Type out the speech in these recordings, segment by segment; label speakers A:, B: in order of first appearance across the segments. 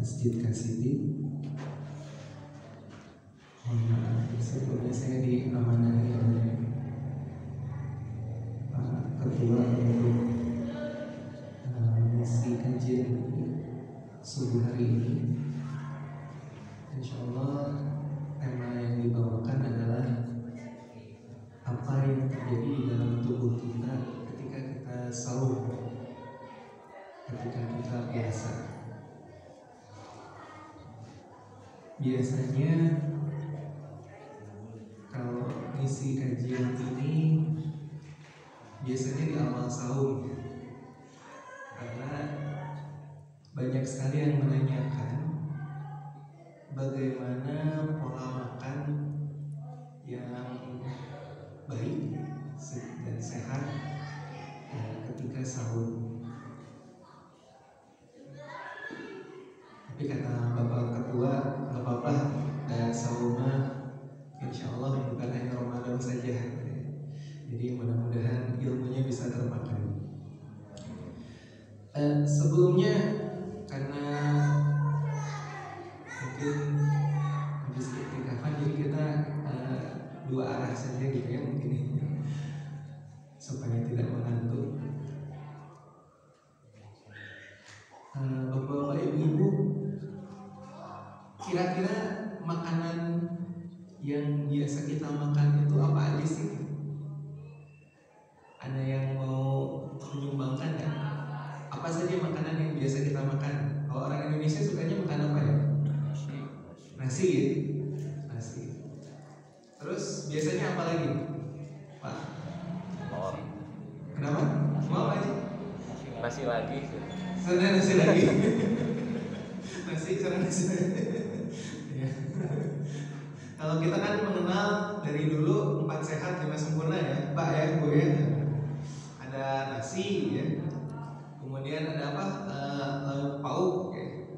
A: Masjid Kasidi. Sebelumnya saya diamanahi oleh Pak Ketua untuk mengisi kajian subuh hari ini. Insyaallah tema yang dibawakan adalah apa yang terjadi di dalam tubuh kita ketika kita sahur, ketika kita puasa. Biasanya kalau ngisi kajian ini biasanya di awal sahur, karena banyak sekali yang menanyakan bagaimana pola makan yang baik dan sehat ketika sahur. Tapi kata Bapak Ketua, nggak apa-apa, sahur mah insya Allah bukan hanya Ramadan saja. Jadi mudah-mudahan ilmunya bisa terpakai. Sebelumnya karena mungkin habis iktikafan, jadi kita dua arah saja gitu ya mungkin ini, supaya tidak mengantuk. Bapak-bapak, ibu-ibu, kira-kira makanan yang biasa kita makan itu apa aja sih? Ada yang mau menyumbangkan kan? Apa saja makanan yang biasa kita makan? Kalau orang Indonesia sukanya makan apa ya? Nasi ya? Nasi. Terus biasanya apa lagi? Pak? Kenapa? Mau apa aja?
B: Nasi lagi.
A: Sana nasi lagi. Nasi sana nasi lagi. Ya. Kalau kita kan mengenal dari dulu 4 sehat 5 sempurna ya, Pak ya, Bu ya. Ada nasi ya. Kemudian ada apa? Pauk ya.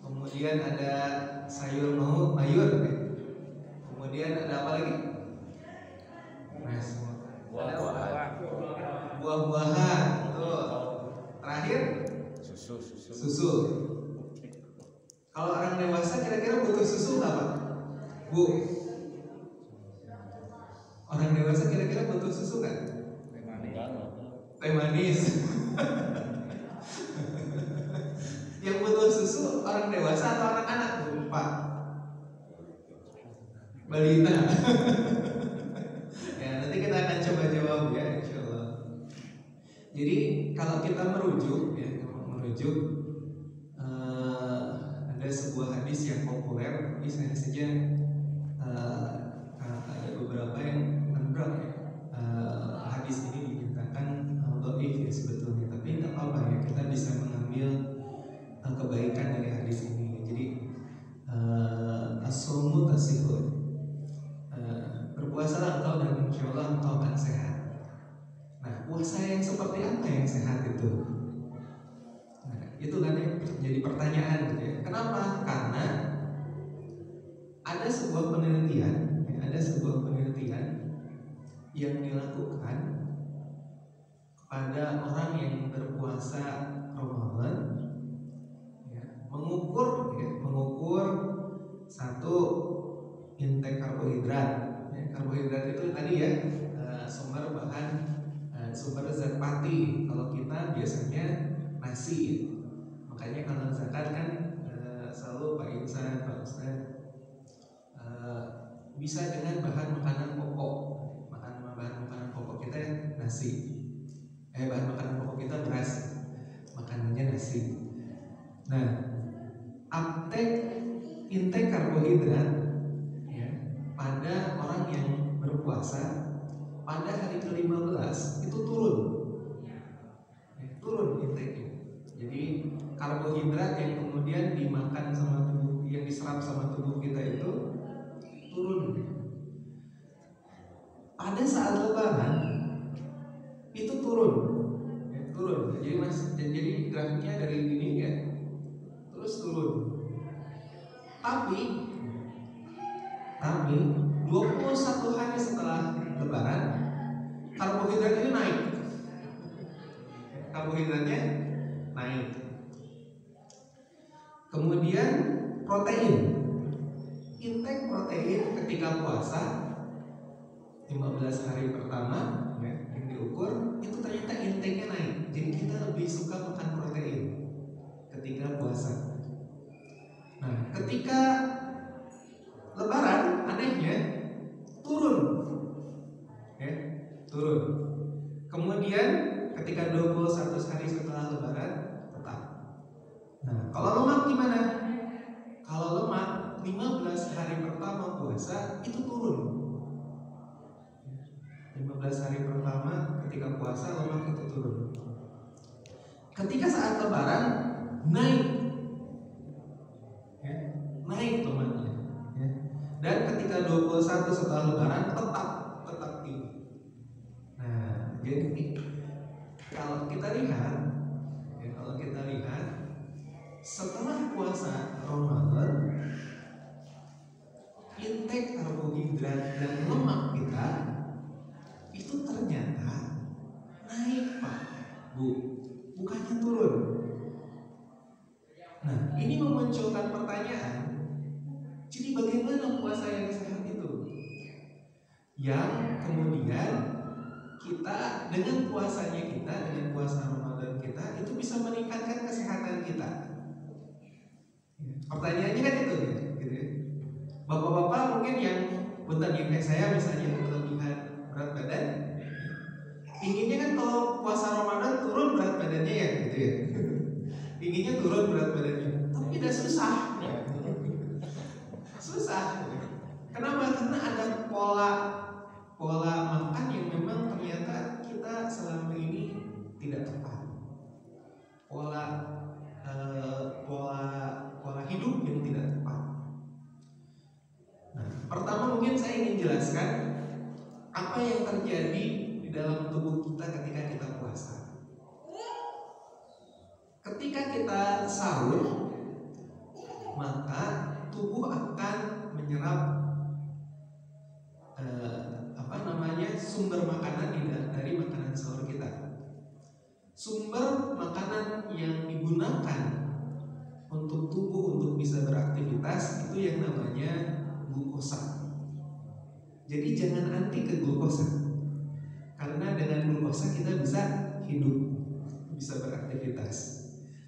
A: Kemudian ada sayur mayur ya. Kemudian ada apa lagi? Buah-buahan. Betul. Terakhir susu. Kalau orang dewasa kira-kira butuh susu nggak, Pak? Bu, orang dewasa kira-kira butuh susu nggak? Teh manis. Yang butuh susu orang dewasa atau anak-anak, Bu? Pak? Balita. Ya, nanti kita akan coba jawab ya, insyaallah. Jadi kalau kita merujuk ada sebuah hadis yang populer, tapi saya saja ada beberapa yang andrak ya. Hadis ini dinyatakan dhaif ya sebetulnya, tapi nggak apa-apa ya, kita bisa mengambil kebaikan dari hadis ini. Jadi as-shaumu tasihun, berpuasalah engkau dan insyaallah engkau akan sehat. Nah, puasa yang seperti apa yang sehat itu? Nah, itu kan yang jadi pertanyaan gitu ya. Kenapa? Karena ada sebuah penelitian yang dilakukan kepada orang yang berpuasa Ramadan, ya, mengukur satu intake karbohidrat. Ya, karbohidrat itu tadi ya, sumber zat pati. Kalau kita biasanya nasi, makanya kalau zakat kan selalu Pak Insan, Pak Ustaz, bisa dengan bahan makanan pokok. Bahan makanan pokok kita nasi. Bahan makanan pokok kita beras, makanannya nasi. Nah, intake karbohidrat ya, pada orang yang berpuasa pada hari ke-15 itu turun intake-nya. Jadi karbohidrat yang kemudian dimakan sama tubuh, yang diserap sama tubuh kita itu turun. Pada saat lebaran itu turun. Jadi grafiknya dari ini ya, terus turun. Tapi 21 hari setelah lebaran karbohidratnya naik. Kemudian protein, intake protein ketika puasa 15 hari pertama ya, yang diukur itu ternyata intake-nya naik. Jadi kita lebih suka makan protein ketika puasa. Nah, ketika Lebaran anehnya turun, ya, turun. Kemudian ketika 21 hari setelah Lebaran tetap. Nah, kalau lemak gimana? Kalau lemak 15 hari pertama puasa itu turun. 15 hari pertama ketika puasa lemak itu turun. Ketika saat Lebaran naik, ya, naik lemaknya. Ya. Dan ketika 21 setelah Lebaran tetap tinggi. Nah, jadi kalau kita lihat, ya, setelah puasa Ramadan, intake karbohidrat dan lemak kita itu ternyata naik, Pak, Bu, bukannya turun. Nah, ini memunculkan pertanyaan. Jadi bagaimana puasa yang sehat itu? Yang kemudian kita dengan puasanya kita, dengan puasa Ramadan kita itu bisa meningkatkan kesehatan kita. Pertanyaannya kan itu, gitu ya. Bapak-bapak mungkin yang bukan yang kayak saya misalnya kelebihan berat badan, inginnya kan kalau puasa Ramadan turun berat badannya ya, gitu ya. Inginnya turun berat badannya, tapi udah susah. Susah. Kenapa? Karena ada pola makan yang memang ternyata kita selama ini tidak tepat. Pola hidup yang tidak tepat. Nah, pertama mungkin saya ingin jelaskan apa yang terjadi di dalam tubuh kita ketika kita puasa. Ketika kita sahur, maka tubuh akan menyerap sumber makanan dari makanan sahur kita. Sumber makanan yang digunakan untuk tubuh untuk bisa beraktivitas itu yang namanya glukosa. Jadi jangan anti ke glukosa, karena dengan glukosa kita bisa hidup, bisa beraktivitas.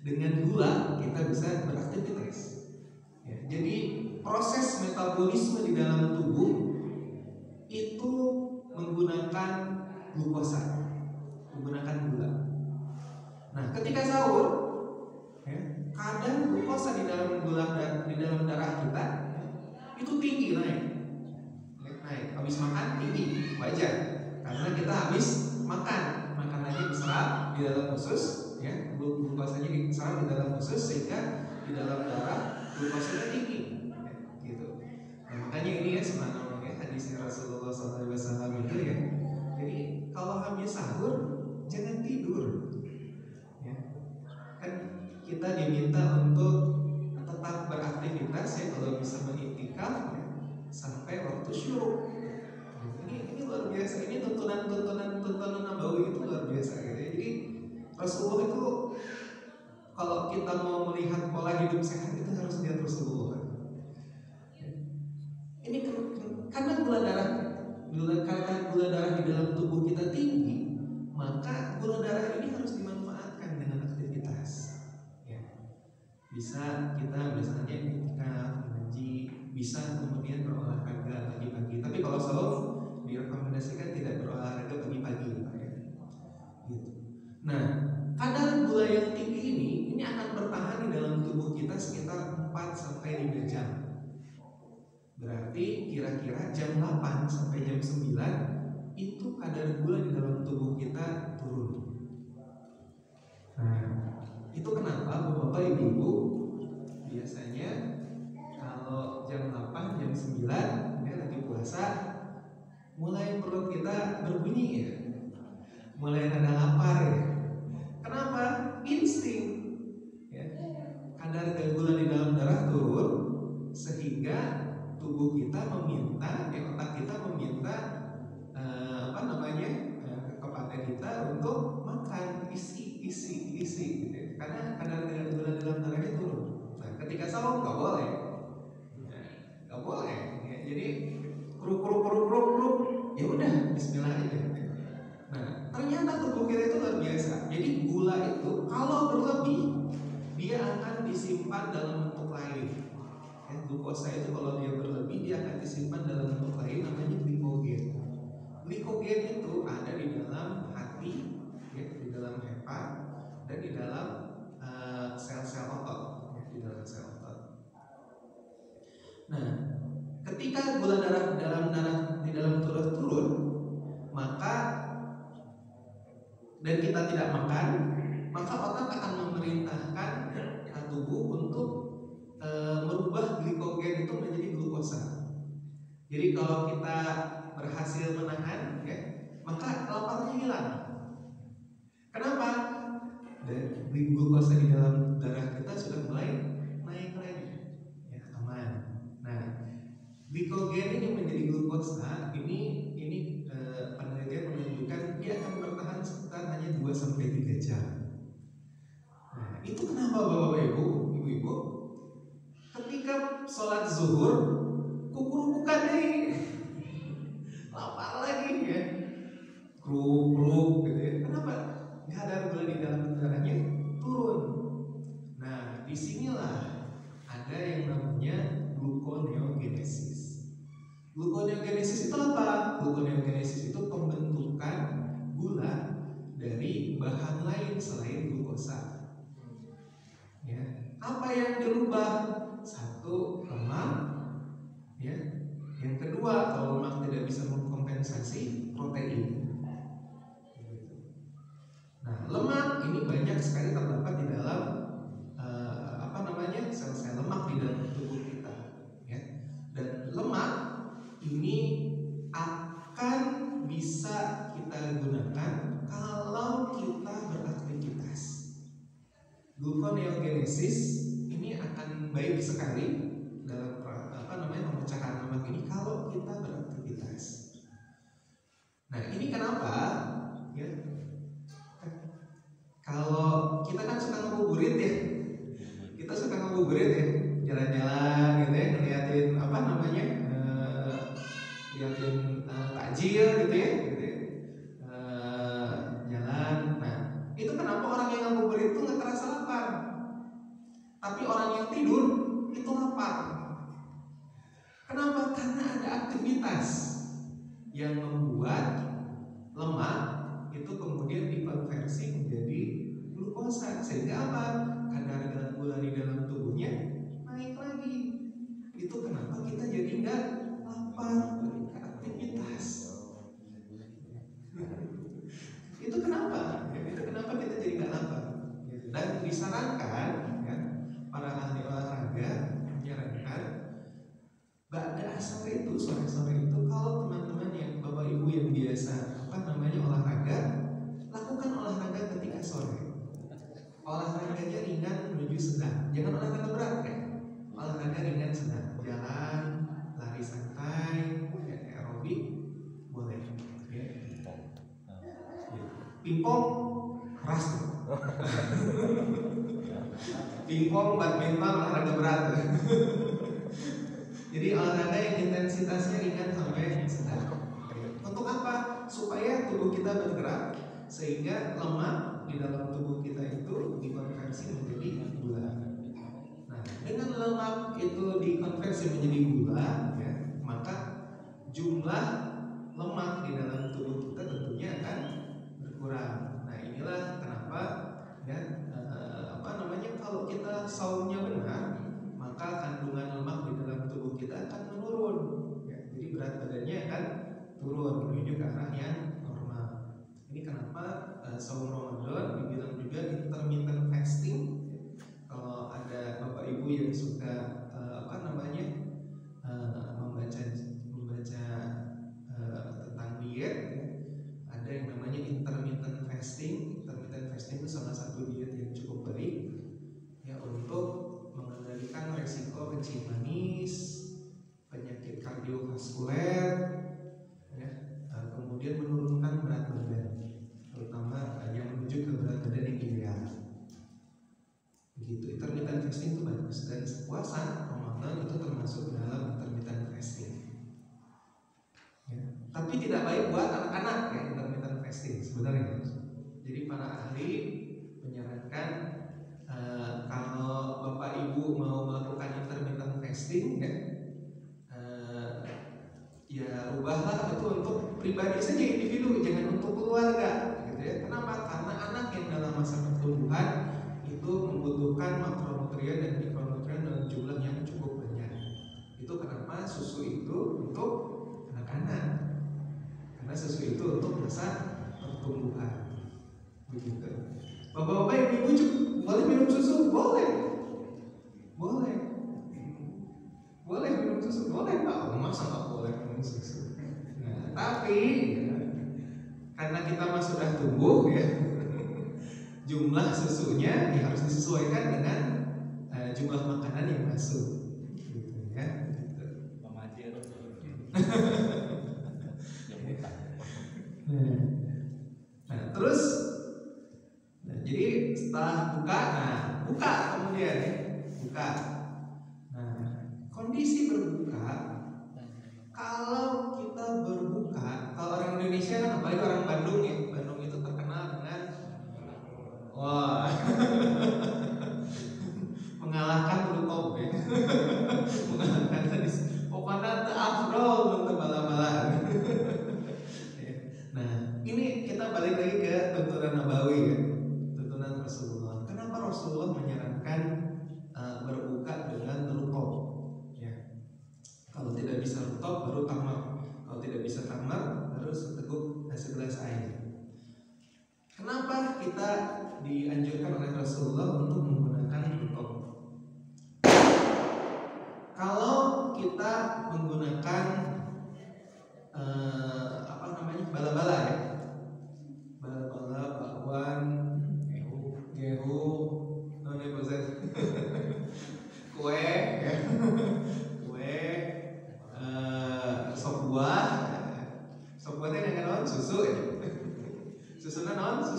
A: Dengan gula kita bisa beraktivitas. Ya, jadi proses metabolisme di dalam tubuh itu menggunakan glukosa, menggunakan gula. Nah, ketika sahur, ya, kadar glukosa di dalam darah kita itu tinggi, naik. Habis makan tinggi, wajar, karena kita habis makan, makanannya diserap di dalam usus, ya, glukosanya diserap di dalam usus sehingga di dalam darah glukosanya tinggi, ya, gitu. Nah, makanya ini ya sebenarnya hadisnya Rasulullah SAW itu ya. Jadi kalau habis sahur jangan tidur, ya. Kan kita diminta untuk tetap beraktivitas ya, kalau bisa beriktikaf ya, sampai waktu syuruk. Ini luar biasa. Ini tuntunan Nabawi itu luar biasa gitu ya. Jadi Rasulullah itu kalau kita mau melihat pola hidup sehat itu harus lihat Rasulullah. Ini karena gula darah di dalam tubuh kita tinggi, maka gula darah ini harus dimanfaatkan dengan aktivitas. Ya. Bisa kita misalnya ketika mengaji, bisa kemudian berolahraga pagi-pagi. Tapi kalau sahur direkomendasikan tidak berolahraga pagi-pagi, ya. Gitu. Nah, kadar gula yang tinggi ini akan bertahan di dalam tubuh kita sekitar 4-5 jam. Berarti kira-kira jam 8 sampai jam 9 itu kadar gula di dalam tubuh kita turun. Nah, itu kenapa Bapak Ibu biasanya kalau jam 8, jam 9 ya lagi puasa, mulai perut kita berbunyi ya, mulai ada lapar ya. Kenapa? Insting ya. Kadar gula di dalam darah turun sehingga tubuh kita meminta, otak kita meminta kepada kita untuk makan, isi gitu ya. Karena kadar gula dalam darahnya turun. Nah, ketika sahur nggak boleh, nggak boleh. Ya, jadi keruk, ya udah Bismillah aja. Nah, ternyata tubuh kita itu luar biasa. Jadi gula itu kalau berlebih dia akan disimpan dalam bentuk lain. Ya, glukosa itu kalau dia berlebih dia akan disimpan dalam bentuk lain namanya glikogen. Glikogen itu ada di dalam hati, ya, di dalam hepat, dan di dalam sel-sel otot, ya, di dalam sel otot. Nah, ketika gula darah di dalam turun, maka dan kita tidak makan, maka otak akan memerintahkan tubuh untuk merubah glikogen itu menjadi glukosa. Jadi kalau kita berhasil menahan, ya, maka laparnya hilang. Kenapa? Dan glukosa di dalam darah kita sudah mulai naik lagi, ya, aman. Nah, glikogen ini menjadi glukosa ini penelitian menunjukkan dia akan bertahan sekitar hanya 2-3 jam. Nah, itu kenapa Bapak Ibu, ketika sholat zuhur kukur-kukan nih, lapar lagi ya, kruk gitu ya. Kenapa? Kadar gula di dalam darahnya turun. Nah, disinilah ada yang namanya gluconeogenesis. Gluconeogenesis itu apa? Gluconeogenesis itu pembentukan gula dari bahan lain selain glukosa. Ya, apa yang dirubah? Satu, lemak. Ya, yang kedua, kalau lemak tidak bisa mengkompensasi, protein. Nah, lemak ini banyak sekali terdapat di dalam sel-sel lemak di dalam tubuh kita. Ya, dan lemak ini akan bisa kita gunakan kalau kita beraktivitas. Gluconeogenesis ini akan baik sekali dalam pemecahan lemak ini kalau kita beraktivitas. Nah, ini kenapa? Ya, kalau kita kan suka ngabuburit ya, jalan-jalan gitu ya, ngeliatin liatin takjil gitu ya, jalan. Nah, itu kenapa orang yang ngabuburit itu nggak terasa lapar, tapi orang yang tidur itu lapar. Kenapa? Karena ada aktivitas yang membuat lemak itu kemudian dikonversi menjadi glukosa, sehingga apa? Kadar gula di dalam tubuhnya naik lagi. Itu kenapa kita jadi nggak lapar ketika aktivitas. Itu kenapa? Itu kenapa kita jadi nggak lapar. Dan disarankan, ya, para ahli olahraga menyarankan pada sore itu, sore itu, kalau teman-teman yang Bapak Ibu yang biasa olahraga, lakukan olahraga ketika sore. Olahraganya ringan menuju sedang, jangan olahraga berat ya. Olahraga ringan sedang, jalan, lari santai, ya, aerobik boleh. Ya. Pingpong keras tuh. Pingpong, badminton, olahraga berat. Jadi olahraga yang intensitasnya ringan sampai sedang. Untuk apa? Supaya tubuh kita bergerak, sehingga lemak di dalam tubuh kita itu dikonversi menjadi gula. Nah, dengan lemak itu dikonversi menjadi gula, ya, maka jumlah lemak di dalam tubuh kita tentunya akan berkurang. Nah, inilah kenapa, ya, kalau kita saumnya benar, maka kandungan lemak di dalam tubuh kita akan menurun. Ya, jadi berat badannya akan turun menuju ke arah yang normal. Ini kenapa saum Ramadan dibilang juga intermittent fasting. Kalau ada Bapak Ibu yang suka membaca tentang diet, ya, ada yang namanya intermittent fasting. Intermittent fasting itu salah satu diet yang cukup baik, ya, untuk mengendalikan resiko kencing manis, penyakit kardiovaskuler, ya, kemudian menurunkan berat badan, terutama yang menuju ke berat badan yang ideal. Begitu. Intermittent fasting itu bagus, dan ahli menyarankan kalau Bapak Ibu mau melakukan intermittent fasting ya ubahlah itu untuk pribadi saja, individu, jangan untuk keluarga gitu ya. Kenapa? Karena anak yang dalam masa pertumbuhan itu membutuhkan makronutrien dan mikronutrien dalam jumlah yang cukup banyak. Itu kenapa susu itu untuk anak-anak, karena susu itu untuk masa pertumbuhan. Begitu. Bapak-bapak, ibu-ibu boleh minum susu? Boleh minum susu, boleh Pak. Masa nggak boleh minum susu? Nah, tapi karena kita mah sudah tumbuh ya, jumlah susunya ya harus disesuaikan dengan jumlah makanan yang masuk, gitu ya. Nah, terus, jadi setelah buka kemudian ya, buka. Kondisi berbuka, kalau kita berbuka, kalau orang Indonesia kan, apalagi orang Bandung ya, Bandung itu terkenal dengan mengalahkan rutop ya, mengalahkan tadi, pokoknya afrol untuk bala-bala. Nah, ini kita balik lagi ke tuntunan Nabawi ya, tuntunan Rasulullah. Kenapa Rasulullah menyarankan berbuka dengan rutop? Kalau tidak bisa rutop baru tamar, kalau tidak bisa tamar baru segelas air. Kenapa kita dianjurkan oleh Rasulullah untuk menggunakan rutop? Kalau kita menggunakan bala-bala ya, bala-bala, bakwan, gehu, kue ya. Sop buah teh dengan susu ya. Susu kental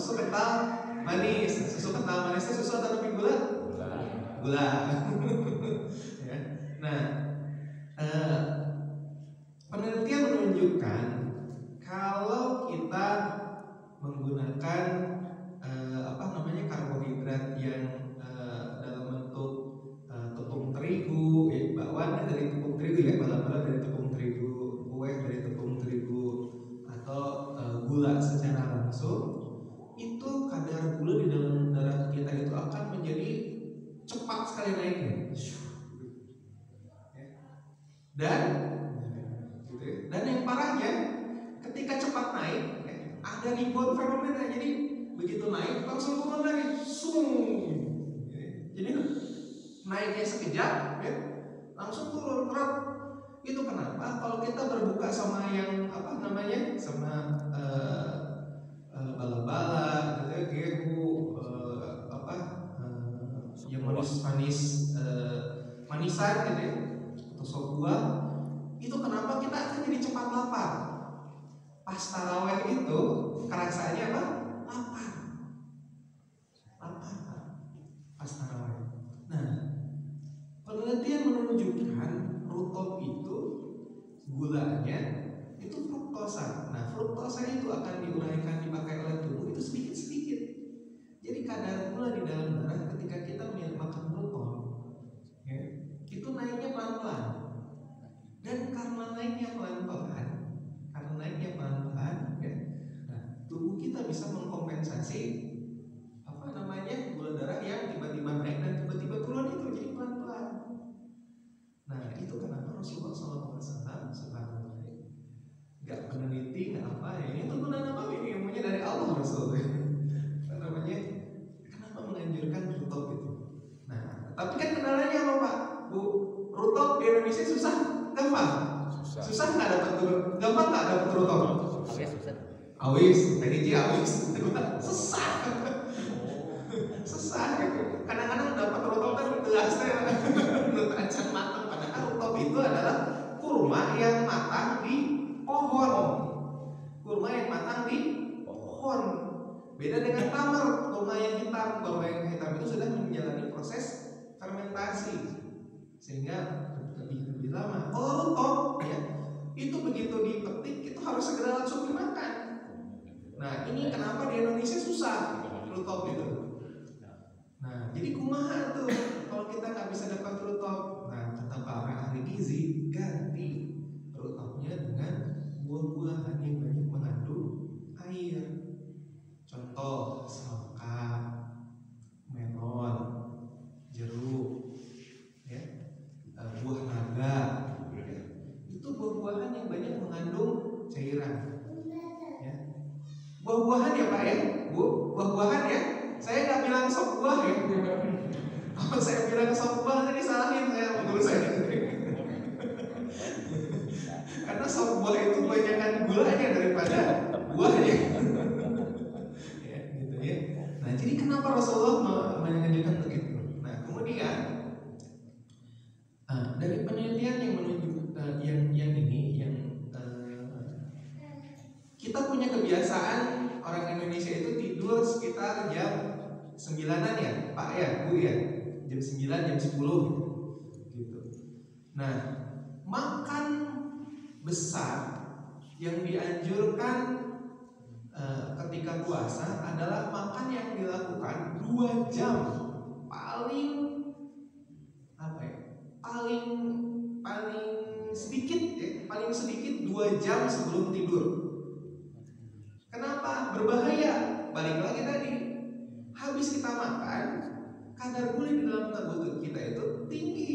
A: manis. Susu kental manisnya susu atau lebih gula? Gula. Ya. Nah, penelitian menunjukkan kalau kita menggunakan karbohidrat yang dalam bentuk tepung terigu, bakwan dari tepung terigu ya, bala-bala dari tepung terigu, kue dari tepung terigu, atau gula secara langsung, itu kadar gula di dalam darah kita itu akan menjadi cepat sekali naiknya. Dan yang parahnya, ketika cepat naik, ada rebound fenomena. Jadi begitu naik langsung turun lagi, jadi naiknya sekejap, langsung turun berat. Itu kenapa kalau kita berbuka sama yang sama bala-bala, gehu, yang manisan gitu ya, atau sop buah, itu kenapa kita akan jadi cepat lapar. Pas taraweh itu kerasaannya apa? Lapar. Pas taraweh. Nah, penelitian menunjukkan rutop itu gulanya itu fruktosa. Nah, fruktosa itu akan diuraikan, dipakai oleh tubuh itu sedikit-sedikit. Jadi kadar gula di dalam darah ketika kita makan rutop, itu naiknya pelan-pelan. Dan karena naiknya pelan-pelan, nah, tubuh kita bisa mengkompensasi gula darah yang tiba-tiba naik dan tiba-tiba turun itu jadi pelan-pelan. Nah, itu kenapa Rasulullah SAW nggak peneliti, nggak apa ya, ini tuntunan apa ini, ilmunya dari Allah Rasulullah. Kenapa menganjurkan rutop itu? Nah, tapi kan kendalanya apa Pak? Bu, rutop di Indonesia susah, gampang? Susah nggak dapat turun, gampang nggak dapat rutop? Awis, susah gitu. Kadang-kadang dapat rutop kan gelasnya menurut ancang matang. Padahal rutop itu adalah kurma yang matang di pohon. Beda dengan tamar, kurma yang hitam itu sudah menjalani proses fermentasi sehingga lebih lama. Kalau rutop ya, itu begitu dipetik itu harus segera langsung dimakan. Nah, ini kenapa di Indonesia susah? rutop itu. Nah, jadi kumaha tuh kalau kita nggak bisa dapat rutop? Nah, kata para ahli gizi, ganti rutopnya dengan buah-buahan yang banyak mengandung air. Contoh, semangka, melon, jeruk, ya, buah naga. Itu buah-buahan yang banyak mengandung cairan. Ya. Buah-buahan ya Pak ya, Bu, buah-buahan ya. Saya nggak bilang sop buah ya. Kalau saya bilang sop buah tadi salahin saya guru saya. Karena sop buah itu banyakkan gulanya daripada buahnya. Ya, gitu ya. Nah, jadi kenapa Rasulullah menganjurkan begitu? Nah, kemudian dari penelitian yang menunjuk kita punya kebiasaan orang Indonesia itu tidur sekitar jam 9-an ya, Pak ya, Bu ya, jam 9, jam 10 gitu. Nah, makan besar yang dianjurkan ketika puasa adalah makan yang dilakukan 2 jam paling sedikit ya, paling sedikit 2 jam sebelum tidur. Kenapa? Berbahaya. Balik lagi tadi, habis kita makan, kadar gula di dalam tubuh kita itu tinggi.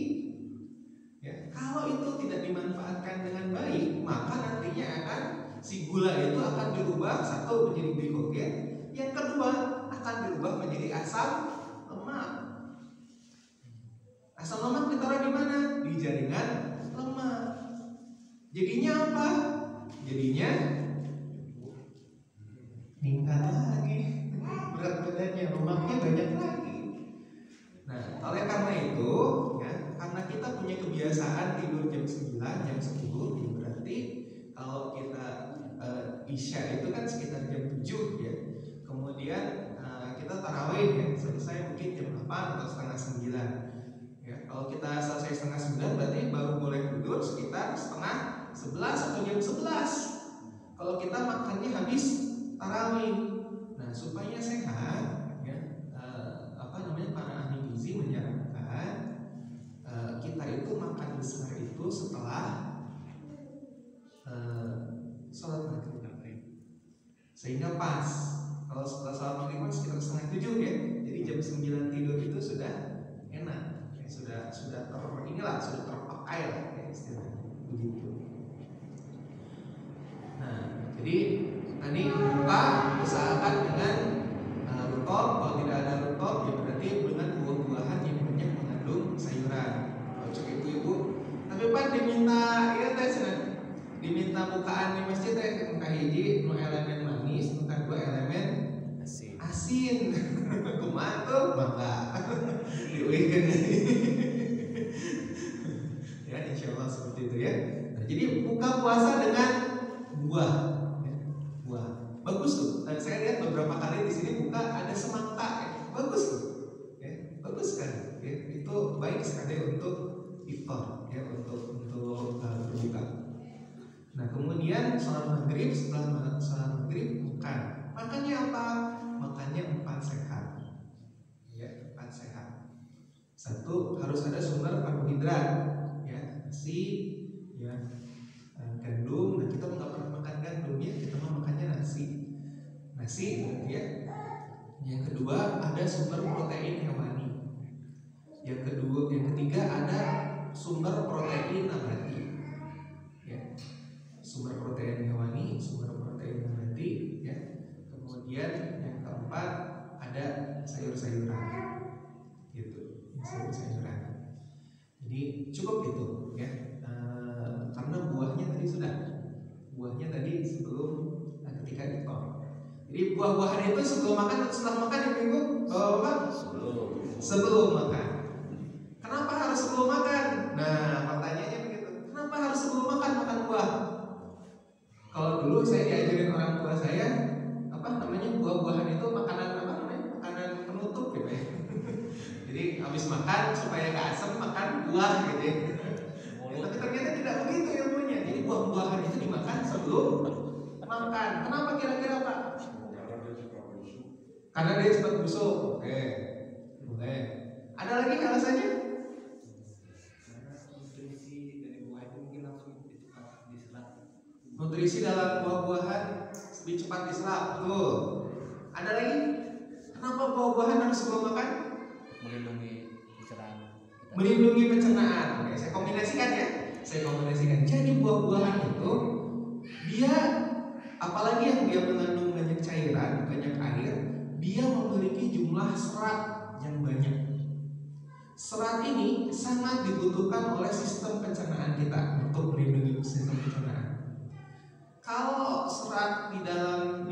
A: Ya, kalau itu tidak dimanfaatkan dengan baik, maka nantinya akan si gula itu akan dirubah, satu menjadi glikogen, yang kedua akan dirubah menjadi asam lemak. Asam lemak ditaruh di mana? Di jaringan lemak. Jadinya apa? Jadinya meningkat lagi berat badannya, lemaknya banyak lagi. Nah, oleh karena itu, ya, karena kita punya kebiasaan tidur jam 9, jam 10, ya berarti kalau kita Isya itu kan sekitar jam 7 ya. Kemudian kita tarawih ya, selesai mungkin jam 8 atau setengah 9. Ya, kalau kita selesai setengah 9 berarti baru boleh tidur sekitar setengah 11 atau jam 11. Kalau kita makannya habis tarawih. Nah, supaya sehat ya, para ahli gizi menyarankan kita itu makan besar itu setelah sholat maghrib. Sehingga pas kalau setelah sholat maghrib sekitar setengah 7 ya. Jadi jam 9 tidur itu sudah enak ya, sudah terpakai lah ya, istilahnya begitu. Nah, jadi tadi buka usahakan dengan rutop. Kalau tidak ada rutop ya berarti dengan buah-buahan yang banyak mengandung sayuran. Kalau cek ibu-ibu, tapi Pak diminta ya tes diminta bukaan di masjid teh muka hiji nu elemen manis, muka 2 elemen asin. Kumaha tuh? Mangga. Diuikeun. Ya, insyaallah seperti itu ya. Nah, jadi buka puasa dengan buah. Buah. Bagus tuh. Saya lihat beberapa kali di sini buka ada semangka. Bagus tuh. Ya, bagus kan? Ya, itu baik sekali untuk iftar ya, untuk berbuka. Nah, kemudian sholat maghrib, setelah sholat maghrib makan. Makannya apa? Makannya 4 sehat. Ya, 4 sehat. Satu, harus ada sumber karbohidrat. Ya, nasi, ya, gandum. Nah, kita nggak pernah makan gandum ya, kita mau makannya nasi ya. Yang kedua, ada sumber protein hewani. Yang ketiga ada sumber protein nabati. Ya, sumber protein hewani, sumber protein nabati. Ya, kemudian yang keempat ada sayur-sayuran. Gitu, sayur-sayuran. Jadi cukup gitu ya. Karena buahnya tadi sebelum ketika iftar. Jadi buah-buahan itu sebelum makan, setelah makan ya Minggu sebelum makan. Kenapa harus sebelum makan? Nah, pertanyaannya begitu. Kenapa harus sebelum makan buah? Kalau dulu saya diajarin orang tua saya, buah-buahan itu makanan makanan penutup gitu ya. Jadi habis makan supaya gak asam makan buah gitu ya. Tapi ternyata tidak begitu ilmunya. Jadi buah-buahan itu dimakan sebelum makan. Kenapa kira-kira Pak? Karena dia cepat busuk. Oke, boleh. Ada lagi alasannya?
B: Nutrisi dari buah itu mungkin langsung cepat diserap.
A: Nutrisi dalam buah-buahan lebih cepat diserap. Tuh. Ada lagi? Kenapa buah-buahan harus sebelum makan?
B: Melindungi pencernaan.
A: Melindungi pencernaan. Oke, saya kombinasikan ya. Jadi buah-buahan itu dia, apalagi yang dia mengandung banyak cairan, banyak air, dia memiliki jumlah serat yang banyak. Serat ini sangat dibutuhkan oleh sistem pencernaan kita untuk melindungi sistem pencernaan. Kalau serat di dalam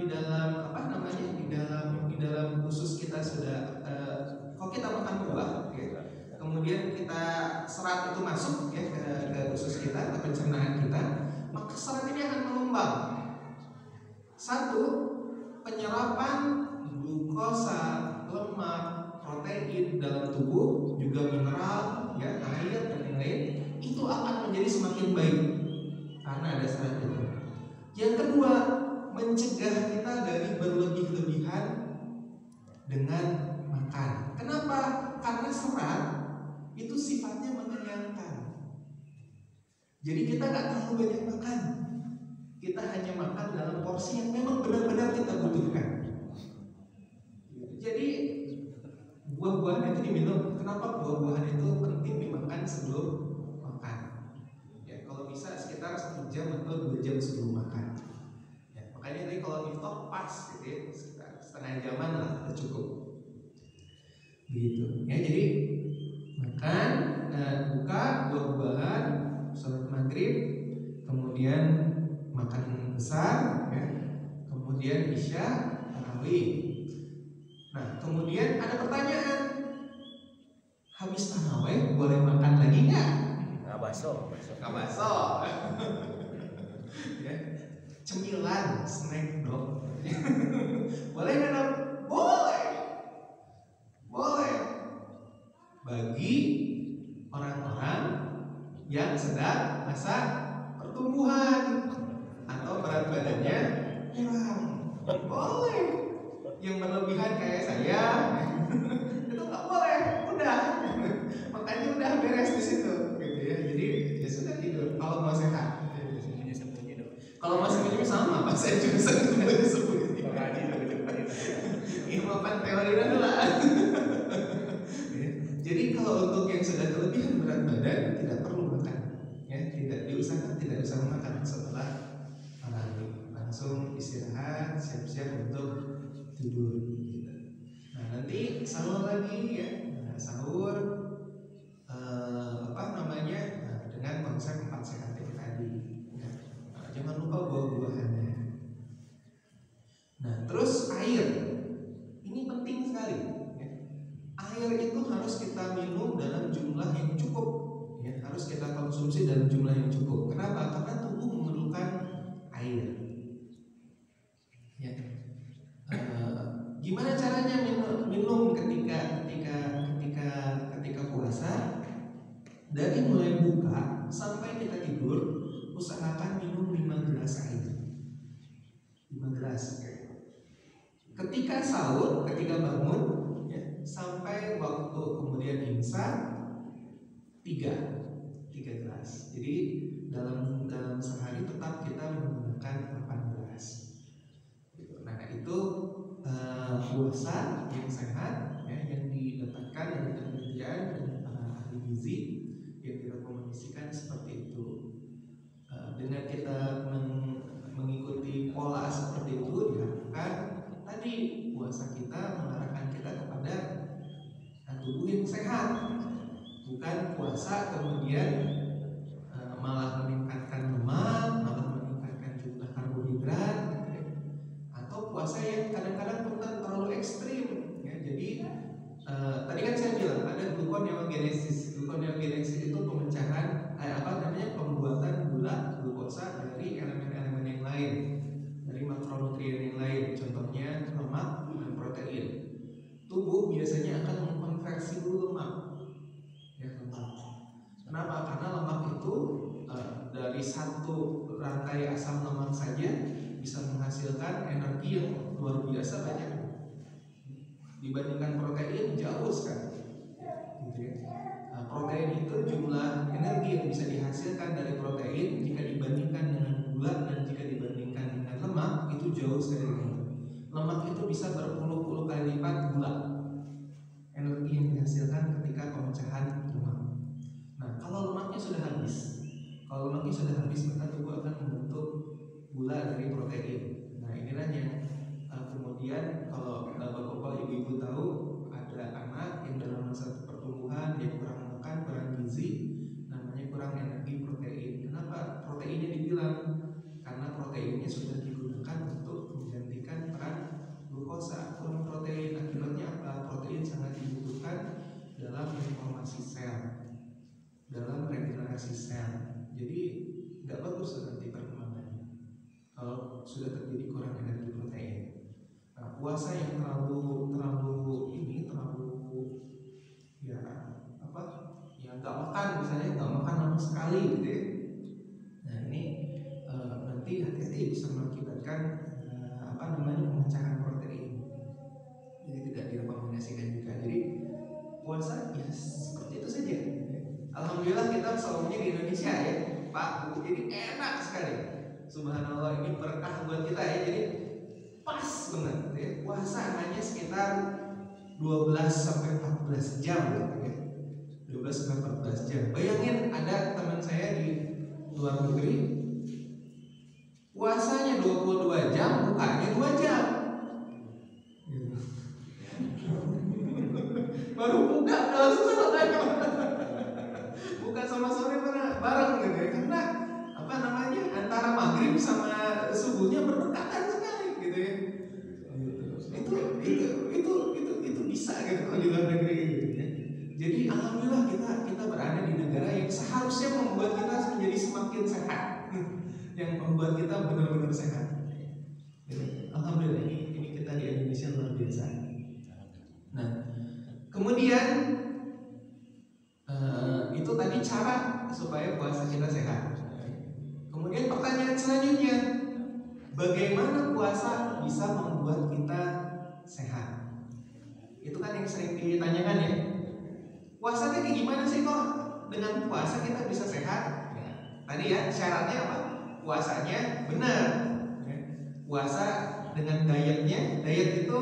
A: usus kita sudah, kalau kita makan buah, kemudian kita serat itu masuk ya ke usus kita, ke pencernaan kita, maka serat ini akan mengembang. Satu, penyerapan glukosa, lemak, protein dalam tubuh, juga mineral, ya, air dan lain-lain, itu akan menjadi semakin baik karena ada serat itu. Yang kedua, mencegah kita dari berlebih-lebihan dengan makan. Kenapa? Karena serat itu sifatnya mengenyangkan. Jadi kita nggak terlalu banyak makan. Kita hanya makan dalam porsi yang memang benar-benar kita butuhkan. Jadi buah-buahan itu diminum. Kenapa buah-buahan itu penting dimakan sebelum makan? Ya, kalau bisa sekitar 1 jam atau 2 jam sebelum makan. Ya, makanya tadi kalau iftar pas, gitu ya, sekitar setengah jaman lah udah cukup. Gitu. Ya, jadi makan, buka buah-buahan, sholat maghrib, kemudian makan besar, ya, kemudian isya, tarawih. Nah, kemudian ada pertanyaan, habis tarawih boleh makan lagi nggak?
B: Nggak baso.
A: Ya, cemilan, snack dong. Boleh nggak dong? Boleh. Bagi orang-orang yang sedang masa pertumbuhan atau berat badannya kurang, boleh. Yang berlebihan kayak saya itu nggak boleh, udah makanya udah beres di situ, gitu ya. Jadi ya sudah tidur kalau mau sehat. Kalau masih minum sama, pas saya juga sembunyi. Ilmuwan teori dulu lah. Jadi kalau untuk yang sudah kelebihan berat badan tidak perlu makan, ya, tidak diusahakan tidak usah makan setelah tarawih, langsung istirahat, siap-siap untuk tidur. Nah, nanti sahur lagi ya, sahur dengan konsep 4 sehat tadi. Ya. Jangan lupa buah-buahannya. Nah, terus air, ini penting sekali. Ya. Air itu harus kita minum dalam jumlah yang cukup. Ya, harus kita konsumsi dalam jumlah yang cukup. Kenapa? Karena tubuh memerlukan air. Ya. Gimana caranya minum ketika puasa? Dari mulai buka sampai kita tidur, usahakan minum 5 gelas air. 5 gelas. Ketika sahur, ketika bangun, ya, sampai waktu kemudian imsak 3 gelas. Jadi dalam sehari tetap kita menggunakan 8 gelas. Nah, itu puasa yang sehat, ya, yang didapatkan dari penelitian dan para ahli gizi yang direkomendasikan seperti itu. Dengan kita mengikuti pola seperti itu, diharapkan tadi puasa kita mengarahkan kita kepada tubuh yang sehat, bukan puasa kemudian malah meningkatkan lemak, malah meningkatkan jumlah karbohidrat, atau puasa yang kadang-kadang terlalu ekstrim, ya. Jadi tadi kan saya bilang ada gluconeogenesis. Gluconeogenesis itu pemecahan pembuatan gula glukosa dari elemen-elemen yang lain, dari makronutrien yang lain, contohnya lemak dan protein. Tubuh biasanya akan mengkonversi dulu lemak, ya, lemak. Kenapa? Karena lemak itu dari satu rantai asam lemak saja bisa menghasilkan energi yang luar biasa banyak. dibandingkan protein jauh sekali, gitu ya. Nah, protein itu jumlah energi yang bisa dihasilkan dari protein jika dibandingkan dengan gula dan jika dibandingkan dengan lemak itu jauh sekali. Lemak itu bisa berpuluh-puluh kali lipat gula energi yang dihasilkan ketika pemecahan lemak. Nah, kalau lemaknya sudah habis, maka tubuh akan membentuk gula dari protein. Nah, inilah yang kemudian kalau bapak-bapak, ibu-ibu tahu ada anak yang dalam masa pertumbuhan dia kurang makan, kurang gizi, namanya kurang energi protein. Kenapa? Proteinnya dibilang karena proteinnya sudah digunakan untuk menggantikan peran glukosa. Kurang protein akibatnya apa? Protein sangat dibutuhkan dalam reformasi sel, dalam regenerasi sel. Jadi nggak bagus nanti perkembangannya kalau sudah terjadi kurang energi protein. Nah, puasa yang terlalu ya apa? Ya nggak makan, misalnya nggak makan sama sekali gitu ya. Nah ini nanti hati-hati bisa mengakibatkan pemecahan protein. Jadi tidak direkomendasikan juga. Jadi puasa ya seperti itu saja. Alhamdulillah kita saumnya di Indonesia ya, Pak Bu. Jadi enak sekali. Subhanallah, ini berkah buat kita ya. Jadi pas banget ya. Puasa hanya sekitar 12 sampai 14 jam gitu ya. 12 sampai 14 jam. Bayangin ada teman saya di luar negeri puasanya 22 jam, bukanya 2 jam. Baru buka udah langsung selesai. Buka sama sore bareng gitu ya. Karena antara maghrib sama subuhnya berdekatan sekali gitu ya. Itu bisa gitu kalau di luar negeri gitu ya. Jadi alhamdulillah kita berada di negara yang seharusnya membuat kita menjadi semakin sehat, yang membuat kita benar-benar sehat. Alhamdulillah ini kita di Indonesia luar biasa. Nah, kemudian itu tadi cara supaya puasa kita sehat. Kemudian pertanyaan selanjutnya, bagaimana puasa bisa membuat kita sehat? Itu kan yang sering ditanyakan ya. Puasanya kayak gimana sih kok dengan puasa kita bisa sehat? Ya, tadi ya syaratnya apa? Puasanya benar. Puasa dengan dietnya, diet itu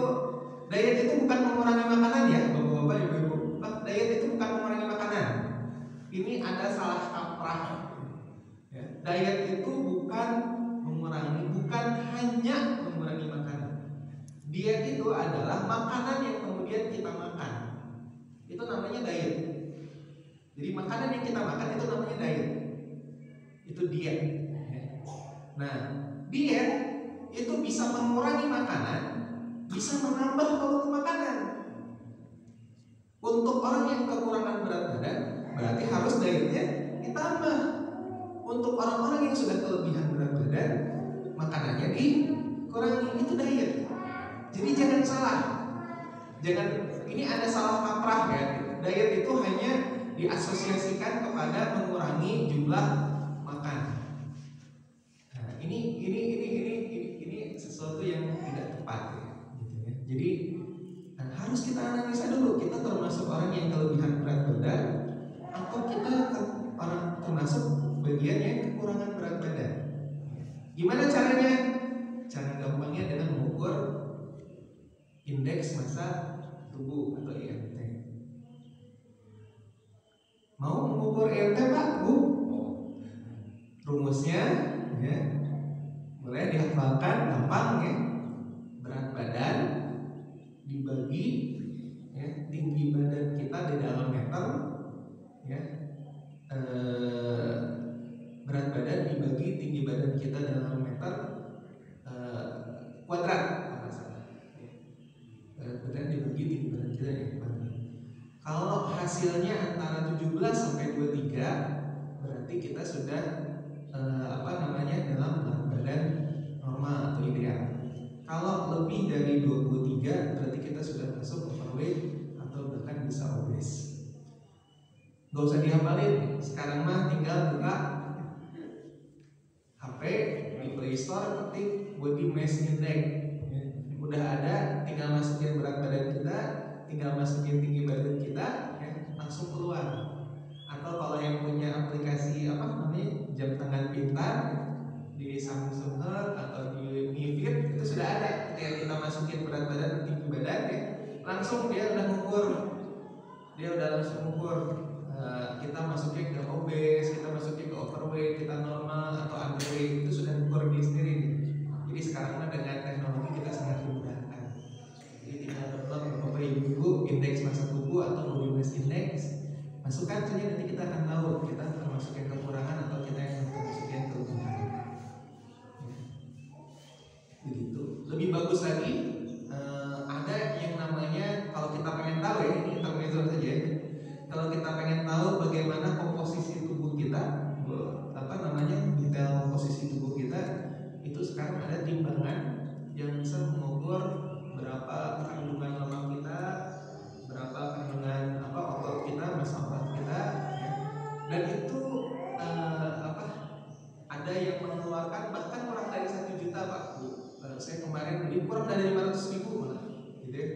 A: bukan mengurangi makanan ya, bapak-bapak, ibu-ibu. Diet itu bukan mengurangi makanan. Ini ada salah kaprah. Ya, diet itu bukan hanya mengurangi makanan. Diet itu adalah makanan yang kemudian kita makan. Itu namanya diet. Jadi makanan yang kita makan itu namanya diet. Itu diet. Nah, diet itu bisa mengurangi makanan, bisa menambah volume makanan. Untuk orang yang kekurangan berat badan, berarti harus dietnya ditambah. Untuk orang-orang yang sudah kelebihan berat badan, makanannya dikurangi. Itu diet. Jadi jangan salah. Ini ada salah kaprah ya. Diet itu hanya diasosiasikan kepada mengurangi jumlah makan. Nah, ini sesuatu yang tidak tepat ya, gitu ya. Jadi harus kita analisa dulu, kita termasuk orang yang kelebihan berat badan atau kita orang termasuk bagian yang kekurangan berat badan. Gimana caranya? Cara gampangnya dengan mengukur indeks massa tubuh atau IMT. Mau mengukur IMT Pak Bu? Rumusnya ya, boleh dihafalkan, gampang ya. Berat badan dibagi ya, tinggi badan kita di dalam meter ya, berat badan dibagi tinggi badan kita dalam meter kuadrat. Berat badan dibagi tinggi badan kita yang kuadrat. Kalau hasilnya antara 17 sampai 23, berarti kita sudah dalam berat badan normal atau ideal. Kalau lebih dari 23, berarti kita sudah masuk overweight atau bahkan bisa obes. Gak usah dihafalin, sekarang mah tinggal buka HP di Play Store, ketik body mass index. udah ada, tinggal masukin berat badan kita, tinggal masukin tinggi badan kita, ya, langsung keluar. Atau kalau yang punya aplikasi jam tangan pintar di Samsung Health atau di Mi Fit itu sudah ada. Ketika kita masukin berat badan dan tinggi badan, ya, langsung dia udah mengukur, kita masukin ke obes, kita masukin ke overweight, kita normal atau underweight, itu sudah mengukur di sendiri. Jadi sekarang dengan teknologi kita sangat dimudahkan. Jadi tinggal download Bapak Ibu indeks massa tubuh atau body mass index, masukkan saja, nanti kita akan tahu kita termasuk yang kekurangan atau kita yang termasuk yang kelebihan. Begitu. Lebih bagus lagi, ada yang namanya, kalau kita pengen tahu ya, ini intermezzo saja ya. Kalau kita pengen tahu bagaimana komposisi tubuh kita, detail komposisi tubuh kita, itu sekarang ada timbangan yang bisa mengukur berapa kandungan lemak kita, berapa kandungan otot kita, massa otot kita, ya. Dan itu ada yang mengeluarkan bahkan kurang dari 1 juta Pak Bu. Saya kemarin beli kurang dari 500.000 malah, gitu ya.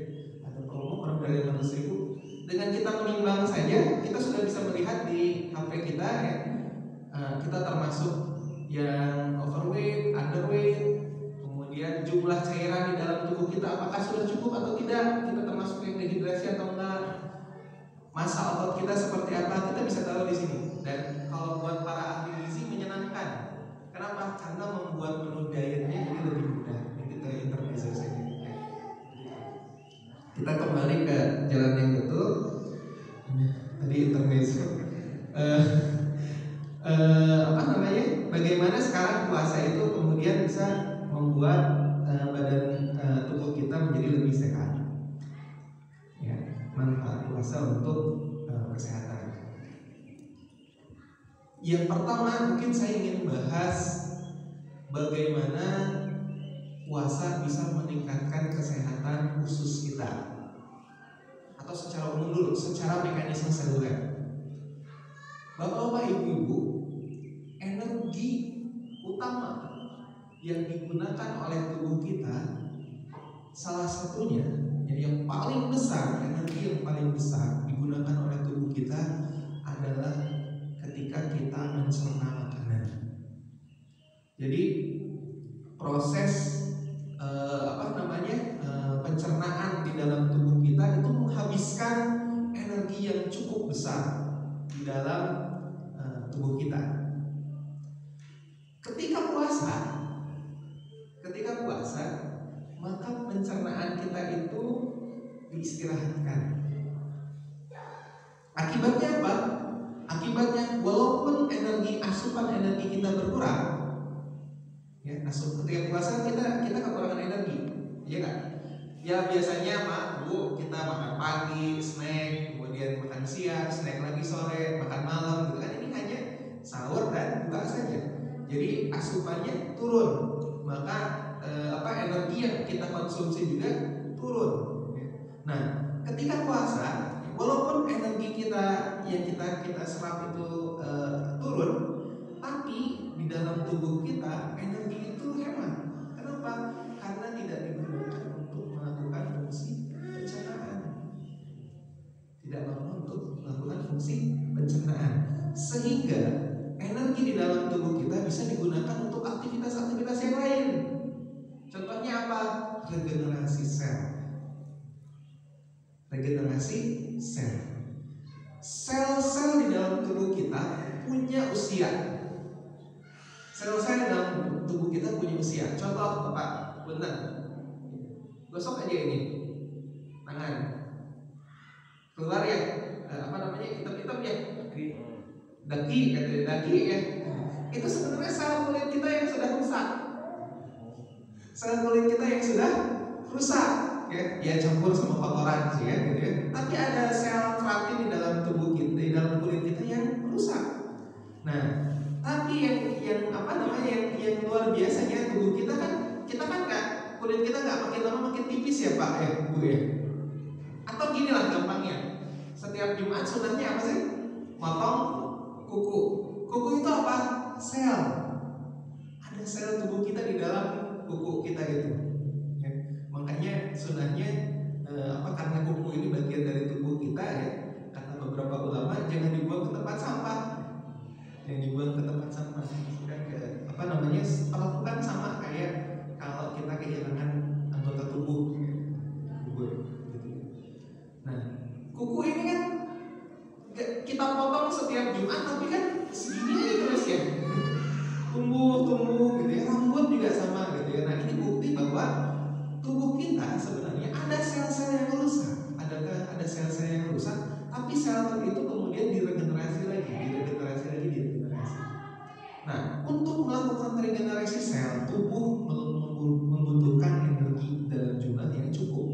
A: Ada promo kurang dari 500.000. Dengan kita menimbang saja, kita sudah bisa melihat di HP kita, ya, kita termasuk yang overweight, underweight, kemudian jumlah cairan di dalam tubuh kita apakah sudah cukup atau tidak, kita termasuk yang dehidrasi atau enggak, massa otot kita seperti apa, kita bisa tahu di sini. Dan kalau buat para ahli gizi menyenangkan. Kenapa? Karena membuat menu dietnya jadi lebih mudah. Ini kita intermezzo saja. Kita kembali ke jalan yang betul. Tadi intermezzo. Bagaimana sekarang puasa itu kemudian bisa membuat badan tubuh kita menjadi lebih sehat. Ya, manfaat puasa untuk kesehatan. Yang pertama mungkin saya ingin bahas bagaimana puasa bisa meningkatkan kesehatan usus kita, atau secara umum dulu, secara mekanisme seluler. Bapak-bapak, ibu-ibu, energi utama yang digunakan oleh tubuh kita, salah satunya yang paling besar, energi yang paling besar digunakan oleh tubuh kita adalah ketika kita mencerna makanan. Jadi proses pencernaan di dalam tubuh kita itu menghabiskan energi yang cukup besar di dalam tubuh kita. Ketika puasa, maka pencernaan kita itu diistirahatkan. Akibatnya apa? Akibatnya walaupun asupan energi kita berkurang, ya, ketika puasa kita kekurangan energi, ya kan? Ya biasanya Pak Bu, kita makan pagi, snack, kemudian makan siang, snack lagi sore, makan malam, gitu kan? Ini hanya sahur dan buka saja. Jadi asupannya turun, maka energi yang kita konsumsi juga turun. Nah, ketika puasa, walaupun energi kita yang kita serap itu turun, tapi di dalam tubuh kita energi itu hemat. Kenapa? Karena tidak digunakan untuk melakukan fungsi pencernaan. Sehingga energi di dalam tubuh kita bisa digunakan untuk aktivitas-aktivitas yang lain. Contohnya apa? Regenerasi sel. Sel-sel di dalam tubuh kita punya usia. Sel-sel dalam tubuh kita punya usia. Contoh, Bapak, benar. Gosok aja ini tangan. Keluar ya, hitam-hitam ya. Daki ya. Itu sebenarnya sel kulit kita yang sudah rusak. Ya campur sama kotoran sih ya, gitu ya. Tapi ada sel keratin di dalam tubuh kita, di dalam kulit kita yang rusak. Nah, tapi yang luar biasanya tubuh kita kan nggak, kulit kita nggak makin lama makin tipis ya Pak ya Bu ya. Atau gini lah gampangnya, setiap Jumat sunahnya apa sih? Potong kuku. Kuku itu apa? Sel. Ada sel tubuh kita di dalam kuku kita gitu. Makanya sunahnya karena kuku ini bagian dari tubuh kita ya, kata beberapa ulama jangan dibuang ke tempat sampah, jangan dibuang ke tempat sampah. Perlakukan sama kayak kalau kita kehilangan anggota tubuh, gitu. Nah, kuku ini kan kita potong setiap Jumat, tapi kan segini aja terus ya, tumbuh gitu ya. Rambut juga sama gitu ya. Nah, ini bukti bahwa tubuh kita sebenarnya ada sel-sel yang rusak, ada sel-sel yang rusak, tapi sel itu kemudian diregenerasi lagi. Nah, untuk melakukan regenerasi sel, tubuh membutuhkan energi dalam jumlah yang cukup.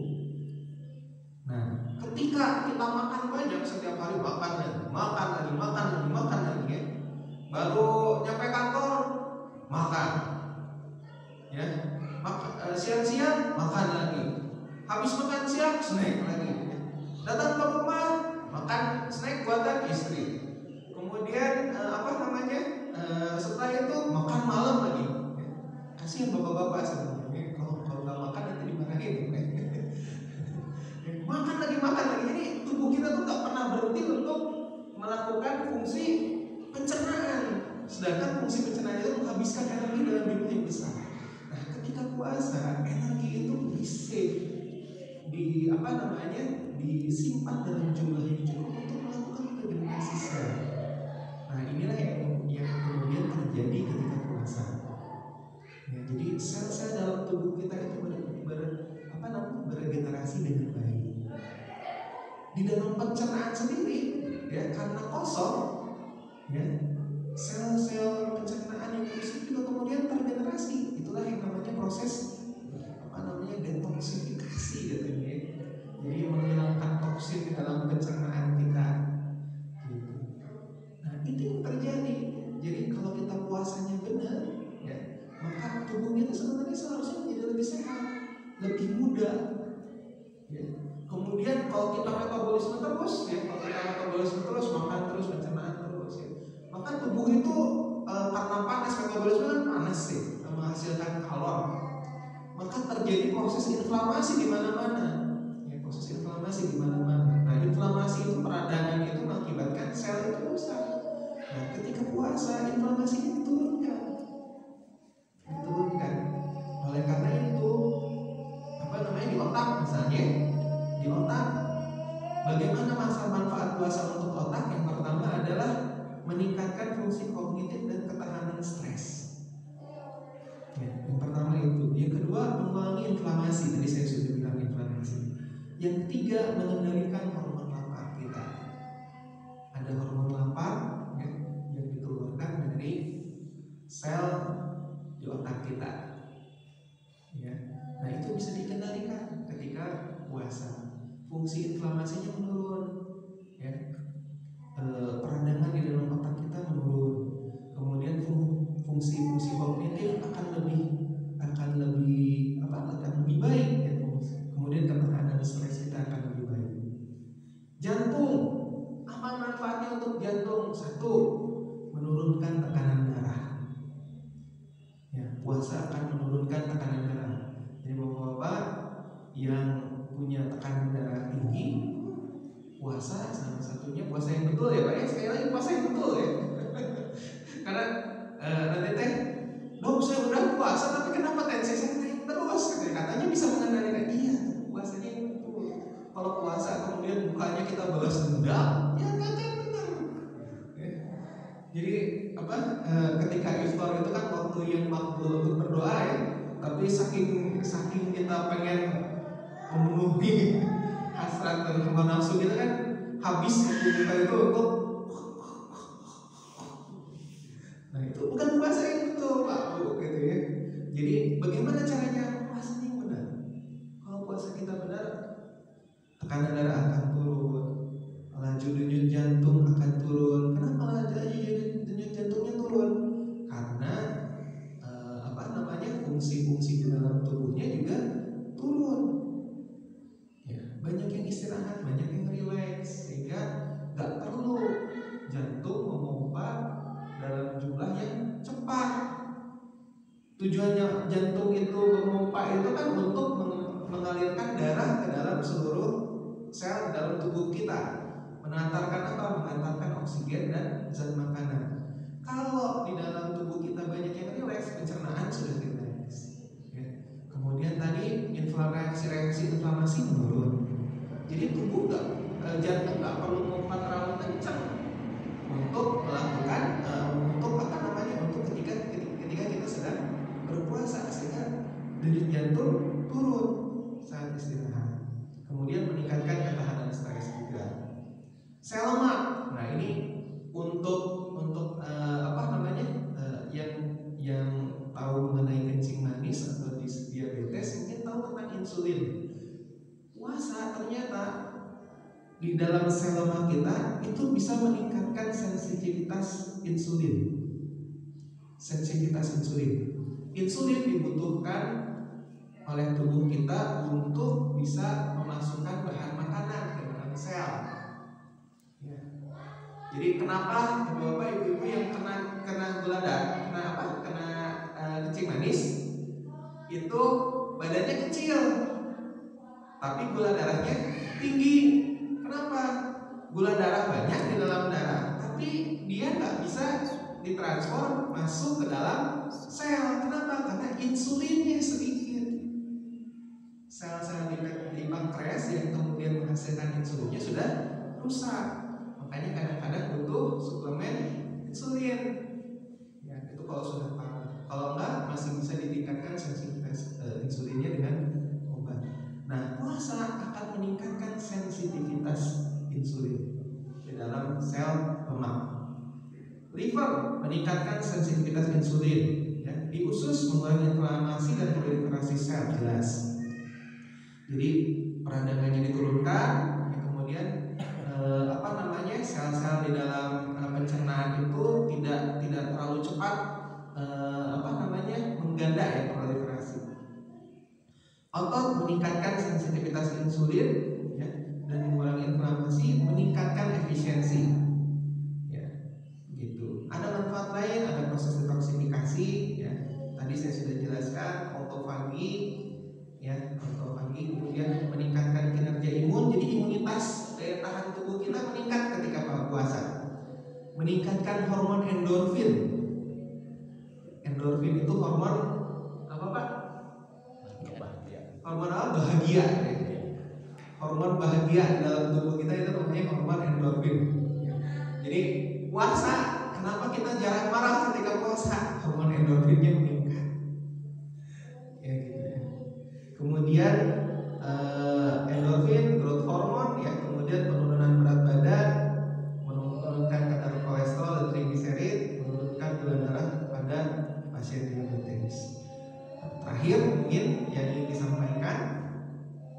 A: Nah, ketika kita makan banyak setiap hari, makan lagi ya, baru nyampe kantor makan, ya, siang-siang makan lagi, habis makan siang snack lagi, datang ke rumah makan snack buatan istri, kemudian setelah itu makan malam lagi. Kasihan bapak-bapak sebenarnya, kalau nggak makan nanti dimarahin. makan lagi. Jadi tubuh kita tuh nggak pernah berhenti untuk melakukan fungsi pencernaan, sedangkan fungsi pencernaan itu menghabiskan energi dalam jumlah yang besar. Nah, ketika puasa, energi itu disimpan dalam jumlah yang cukup untuk melakukan regenerasi sel. Nah, inilah yang kemudian terjadi ketika puasa. Ya, jadi sel-sel dalam tubuh kita itu beregenerasi dengan baik. Di dalam pencernaan sendiri, ya, karena kosong, ya, sel-sel pencernaan yang rusak juga kemudian tergenerasi. Itulah yang namanya proses detoksifikasi katanya. Jadi menghilangkan toksin di dalam pencernaan kita. Gitu. Nah, itu yang terjadi. Jadi kalau kita puasanya benar, ya, maka tubuh kita sebenarnya seharusnya menjadi lebih sehat, lebih muda. Ya. Kemudian kalau kita metabolisme terus, makan terus, pencernaan terus, ya, maka tubuh itu karena panas, metabolisme kan panas sih, menghasilkan kalor, maka terjadi proses inflamasi di mana-mana. Ya, proses inflamasi di mana-mana. Nah, inflamasi itu peradangan itu mengakibatkan sel itu rusak. Nah, ketika puasa inflamasinya diturunkan. Oleh karena itu, di otak misalnya, di otak, bagaimana manfaat puasa untuk otak? Yang pertama adalah meningkatkan fungsi kognitif dan ketahanan stres. Ya, yang pertama itu. Yang kedua, mengurangi inflamasi. Tadi saya sudah bilang inflamasi. Yang ketiga, mengendalikan hormon lapar kita. Ada hormon lapar, ya, yang dikeluarkan dari sel di otak kita. Ya. Nah, itu bisa dikendalikan ketika puasa. Fungsi inflamasinya menurun, ya. Peradangan di dalam otak kita menurun. Kemudian fungsi-fungsi kognitif akan lebih baik, ya. Kemudian ketahanan stres kita akan lebih baik. Jantung, apa manfaatnya untuk jantung? Satu, menurunkan tekanan darah. Ya, puasa akan menurunkan tekanan darah. Jadi bapak-bapak yang punya tekanan darah tinggi, puasa salah satunya puasa yang betul ya Pak ya. Sekali lagi puasa yang betul ya. Karena nanti dok saya udah puasa tapi kenapa tensi saya naik terus? Katanya bisa mengendalikan. Iya, puasanya yang betul. Kalau puasa kemudian bukannya kita balas dendam, ya kagak benar. Ya. Jadi ketika iftar itu kan waktu yang makbul untuk berdoa ya. Tapi saking kita pengen memenuhi hasrat dan hawa nafsu kita kan, habis waktu kita itu untuk itu bukan puasa yang betul Pak Bu gitu ya. Jadi bagaimana caranya puasa yang benar? Kalau puasa kita benar, tekanan darah akan turun, laju denyut jantung akan turun. Kenapa laju denyut jantungnya turun? Karena fungsi-fungsi di dalam tubuhnya juga turun. Ya, banyak yang istirahat, banyak yang rileks, sehingga nggak perlu jantung memompa dalam jumlah yang cepat. Tujuannya jantung itu memompa itu kan untuk mengalirkan darah ke dalam seluruh sel dalam tubuh kita, mengantarkan apa? Mengantarkan oksigen dan zat makanan. Kalau di dalam tubuh kita banyak yang rileks, pencernaan sudah rileks. Ya. Kemudian tadi reaksi inflamasi menurun. Jadi tubuh jantung nggak perlu memompa terlalu kencang untuk melakukan untuk ketika kita sedang berpuasa, sehingga denyut jantung turun saat istirahat. Kemudian meningkatkan ketahanan stres juga. Sel lemak, nah ini untuk yang tahu mengenai kencing manis atau diabetes mungkin tahu tentang insulin. Puasa ternyata di dalam sel lemak kita itu bisa meningkatkan sensitivitas insulin. Insulin dibutuhkan oleh tubuh kita untuk bisa memasukkan bahan makanan ke dalam sel. Ya. Jadi kenapa bapak ibu-ibu yang kena gula darah, kena kencing manis itu badannya kecil, tapi gula darahnya tinggi. Kenapa? Gula darah banyak di dalam darah, tapi dia nggak bisa ditransfer masuk ke dalam sel. Kenapa? Karena insulinnya sedikit. Sel-sel di pankreas yang kemudian menghasilkan insulinnya sudah rusak. Makanya kadang-kadang butuh suplemen insulin. Ya, itu kalau sudah parah. Kalau enggak masih bisa ditingkatkan sensitivitas insulinnya dengan obat. Nah, puasa akan meningkatkan sensitivitas insulin di dalam sel lemak. Liver meningkatkan sensitivitas insulin. Ya, di usus mengurangi inflamasi dan proliferasi sel, jelas. Jadi peradangannya diturunkan, ya, kemudian sel-sel di dalam pencernaan itu tidak terlalu cepat mengganda, ya, proliferasi. Otot meningkatkan sensitivitas insulin, ya, dan mengurangi inflamasi, meningkatkan efisiensi. Ya, gitu. Ada manfaat lain, ada proses detoksifikasi, ya. Tadi saya sudah jelaskan autofagi, ya, kemudian meningkatkan kinerja imun. Jadi imunitas, daya tahan tubuh kita meningkat ketika puasa. Meningkatkan hormon endorfin. Endorfin itu hormon apa, Pak? Hormon apa? Bahagia. Hormon bahagia dalam tubuh kita itu namanya hormon endorfin. Jadi puasa, kenapa kita jarang marah ketika puasa? Hormon endorfinnya meningkat. Ya, gitu ya. Kemudian endorfin, growth hormone, ya, kemudian penurunan berat badan, menurunkan kadar kolesterol dan trigliserid, menurunkan gula darah pada pasien diabetes. Terakhir mungkin yang ingin disampaikan,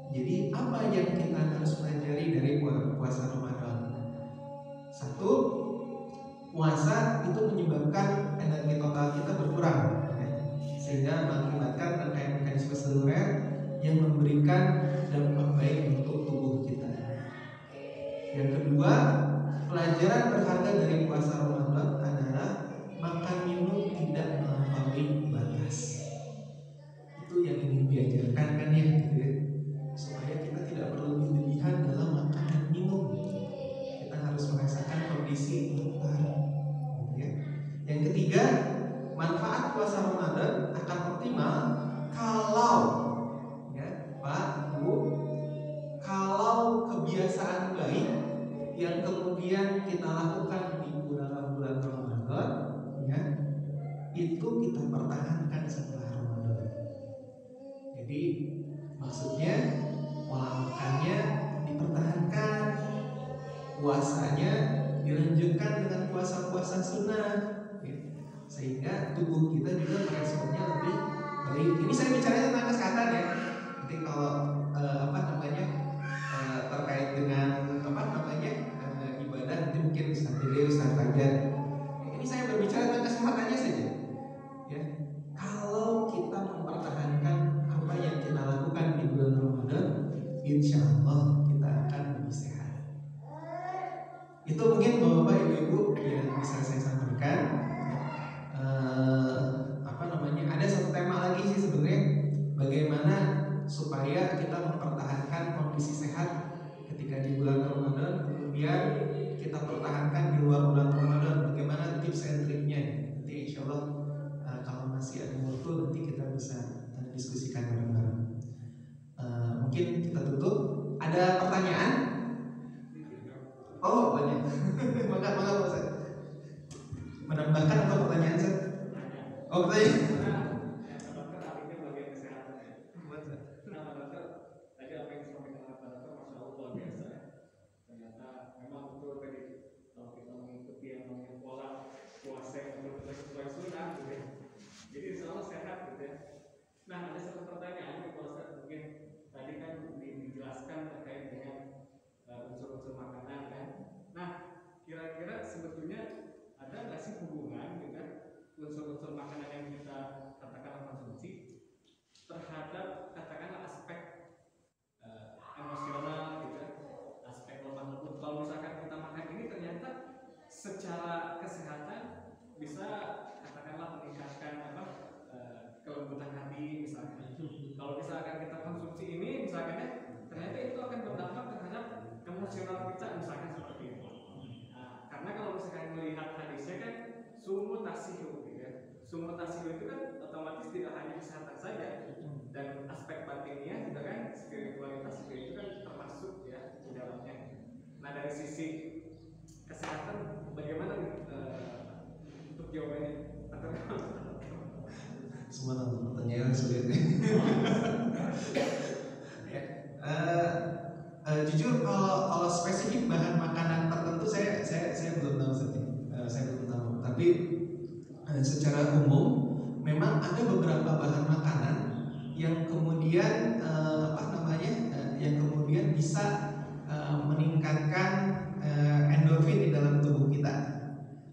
A: jadi apa yang kita harus pelajari dari puasa Ramadan? Satu, puasa itu menyebabkan energi total kita berkurang, ya, sehingga mengakibatkan rangkaian mekanisme seluler yang memberikan dampak baik untuk tubuh kita. Yang kedua, pelajaran berharga dari puasa Ramadan adalah makan minum tidak melampaui batas. Itu yang ingin diajarkan, kan, ya, gitu ya, supaya kita tidak berlebihan dalam makan dan minum. Kita harus merasakan kondisi lapar, gitu ya. Yang ketiga, manfaat puasa Ramadan akan optimal kalau, Pak, Bu, kalau kebiasaan baik yang kemudian kita lakukan di dalam bulan Ramadan, ya, itu kita pertahankan setelah Ramadan. Jadi maksudnya pola makannya dipertahankan, puasanya dilanjutkan dengan puasa-puasa sunnah, ya, sehingga tubuh kita juga meresponnya lebih baik. Ini saya bicara tentang kesehatan, ya. Nanti kalau terkait dengan ibadah, nanti mungkin Ustaz Dede, Ustaz Fajar. Ini saya berbicara tentang kesehatannya saja, ya. Kalau kita mempertahankan apa yang kita lakukan di bulan Ramadan, insya Allah kita akan lebih sehat. Itu mungkin Bapak Ibu yang bisa saya sampaikan. Ada satu tema lagi sih sebenarnya, bagaimana supaya kita ketika di bulan Ramadan, kemudian kita pertahankan di luar bulan Ramadan. Bagaimana tips and triknya? Nanti insya Allah kalau masih ada waktu nanti kita bisa diskusikan bareng-bareng. Mungkin kita tutup. Ada pertanyaan? Oh banyak. Maka Pak Ustaz. Menambahkan atau pertanyaan Ustaz? Oh pertanyaan.
B: Nah, ada satu pertanyaan nih Pak Ustadz, mungkin tadi kan dijelaskan terkait dengan unsur-unsur makanan kan. Nah, kira-kira sebetulnya ada nggak sih hubungan dengan unsur-unsur makanan yang kita katakanlah konsumsi terhadap katakanlah aspek emosional gitu, aspek lemah lembut. Kalau misalkan kita makan ini ternyata secara kesehatan bisa katakanlah meningkatkan kelembutan hati misalkan. Kalau misalkan kita konsumsi ini misalkan ternyata itu akan berdampak terhadap emosional kita misalkan seperti itu. Nah, karena kalau misalkan melihat hadisnya kan sumutasiyu gitu ya. Sumutasiyu itu kan otomatis tidak hanya kesehatan saja dan aspek batinnya juga kan spiritualitas itu kan termasuk ya di dalamnya. Nah, dari sisi kesehatan bagaimana untuk jawabannya?
A: Semua pertanyaan sulit nih. Jujur kalau spesifik bahan makanan tertentu saya belum tahu saya belum tahu. Tapi secara umum memang ada beberapa bahan makanan yang kemudian yang kemudian bisa meningkatkan endorfin di dalam tubuh kita,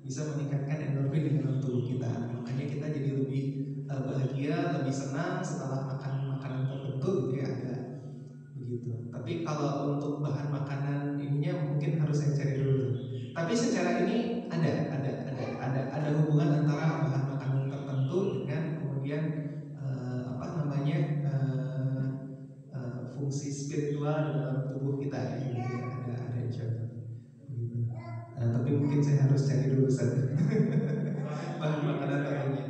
A: bisa meningkatkan endorfin di dalam tubuh kita. Makanya kita jadi lebih bahagia, lebih senang setelah makan makanan tertentu gitu ya, ada begitu. Tapi kalau untuk bahan makanan ininya mungkin harus saya cari dulu. Tapi secara ini ada hubungan antara bahan makanan tertentu dengan kemudian fungsi spiritual di dalam tubuh kita ya, ada insya Allah. Tapi mungkin saya harus cari dulu saja bahan makanan tertentu.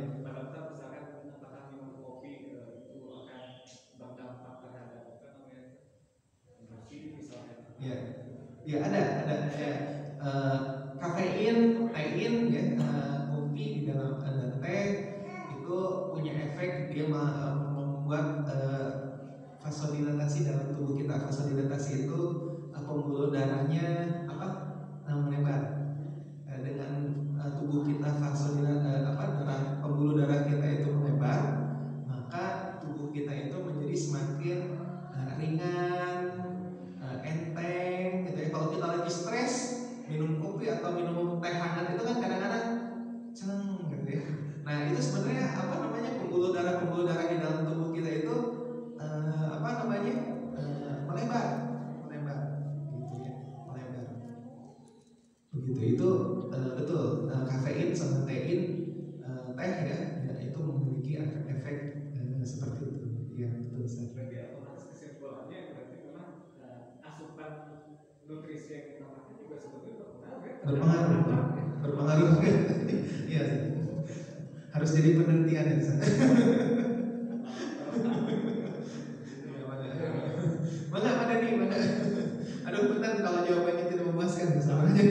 A: Ya ada ya. Kafein, tein ya, kopi di dalam dan teh itu punya efek, dia membuat vasodilatasi dalam tubuh kita. Vasodilatasi itu pembuluh darahnya melebar. Dengan tubuh kita pembuluh darah kita itu melebar, maka tubuh kita itu menjadi semakin ringan, enteng gitu ya. Kalau kita lagi stres, minum kopi atau minum teh hangat itu kan kadang-kadang seneng gitu ya. Nah itu sebenarnya pembuluh darah di dalam tubuh kita itu melebar gitu ya, melebar. Begitu itu betul. Kafein sama tein, teh ya itu memiliki efek seperti itu. Ya betul Ustaz.
B: Kesimpulannya berarti memang asupan nutrisi yang kita makan juga sebetulnya
A: berpengaruh. Iya. Harus jadi penelitian ya Ustaz. Mana? Aduh benar kalau jawabannya tidak memuaskan misalnya.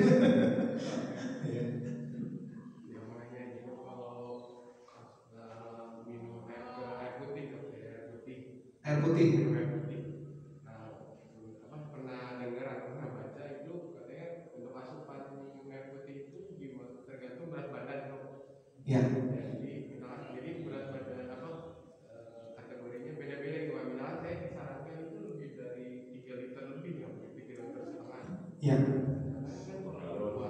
A: Air putih.
C: Pernah dengar atau pernah baca itu katanya untuk asupan air putih itu tergantung berat badan loh.
A: Ya.
C: Jadi berat badan kategorinya beda-beda gitu. Misalnya saya disarankan itu lebih dari 3 liter lebih ya, 3 liter setengah.
A: Ya.
C: Kan kalau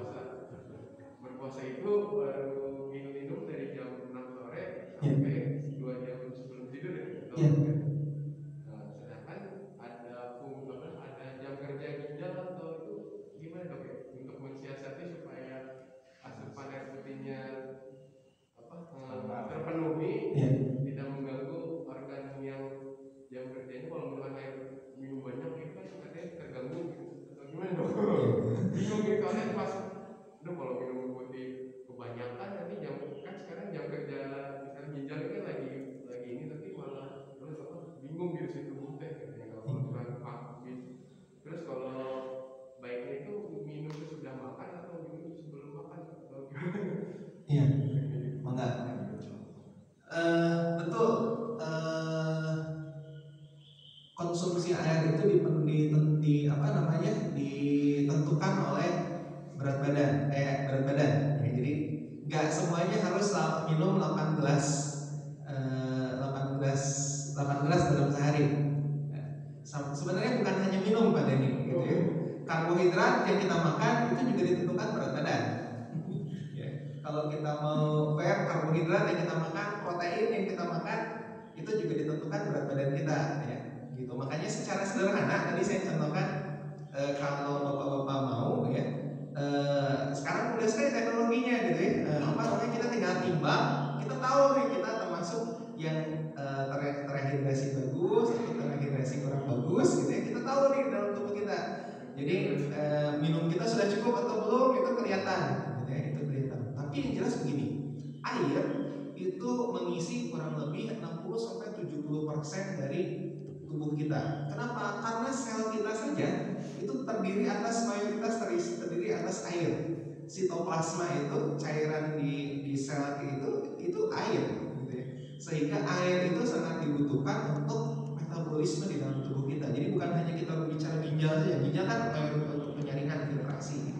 C: berpuasa itu baru minum dari jam 6 sore sampai 2 jam sebelum tidur ya. Sedangkan ada jam kerja ginjal atau itu gimana dok ya untuk mensiasati supaya asupan air putihnya
A: minum 8 gelas dalam sehari. Sebenarnya bukan hanya minum Pak Denny, gitu ya. Karbohidrat yang kita makan itu juga ditentukan berat badan. Ya. Kalau kita mau fair, karbohidrat yang kita makan, protein yang kita makan, itu juga ditentukan berat badan kita, ya. Gitu. Makanya secara sederhana tadi saya contohkan, kalau bapak-bapak mau, ya, sekarang udah sekali teknologinya, gitu ya. Namanya kita tinggal timbang, kita tahu nih kita termasuk yang terhidrasi bagus atau terhidrasi kurang bagus, gitu ya. Kita tahu nih dalam tubuh kita. Jadi minum kita sudah cukup atau belum itu kelihatan, gitu ya, itu kelihatan. Tapi yang jelas begini, air itu mengisi kurang lebih 60-70% dari tubuh kita. Kenapa? Karena sel kita saja itu terdiri atas mayoritas terdiri atas air. Sitoplasma itu cairan di sel itu air, gitu ya. Sehingga air itu sangat dibutuhkan untuk metabolisme di dalam tubuh kita. Jadi bukan hanya kita berbicara ginjal saja, ginjal kan untuk penyaringan filtrasi.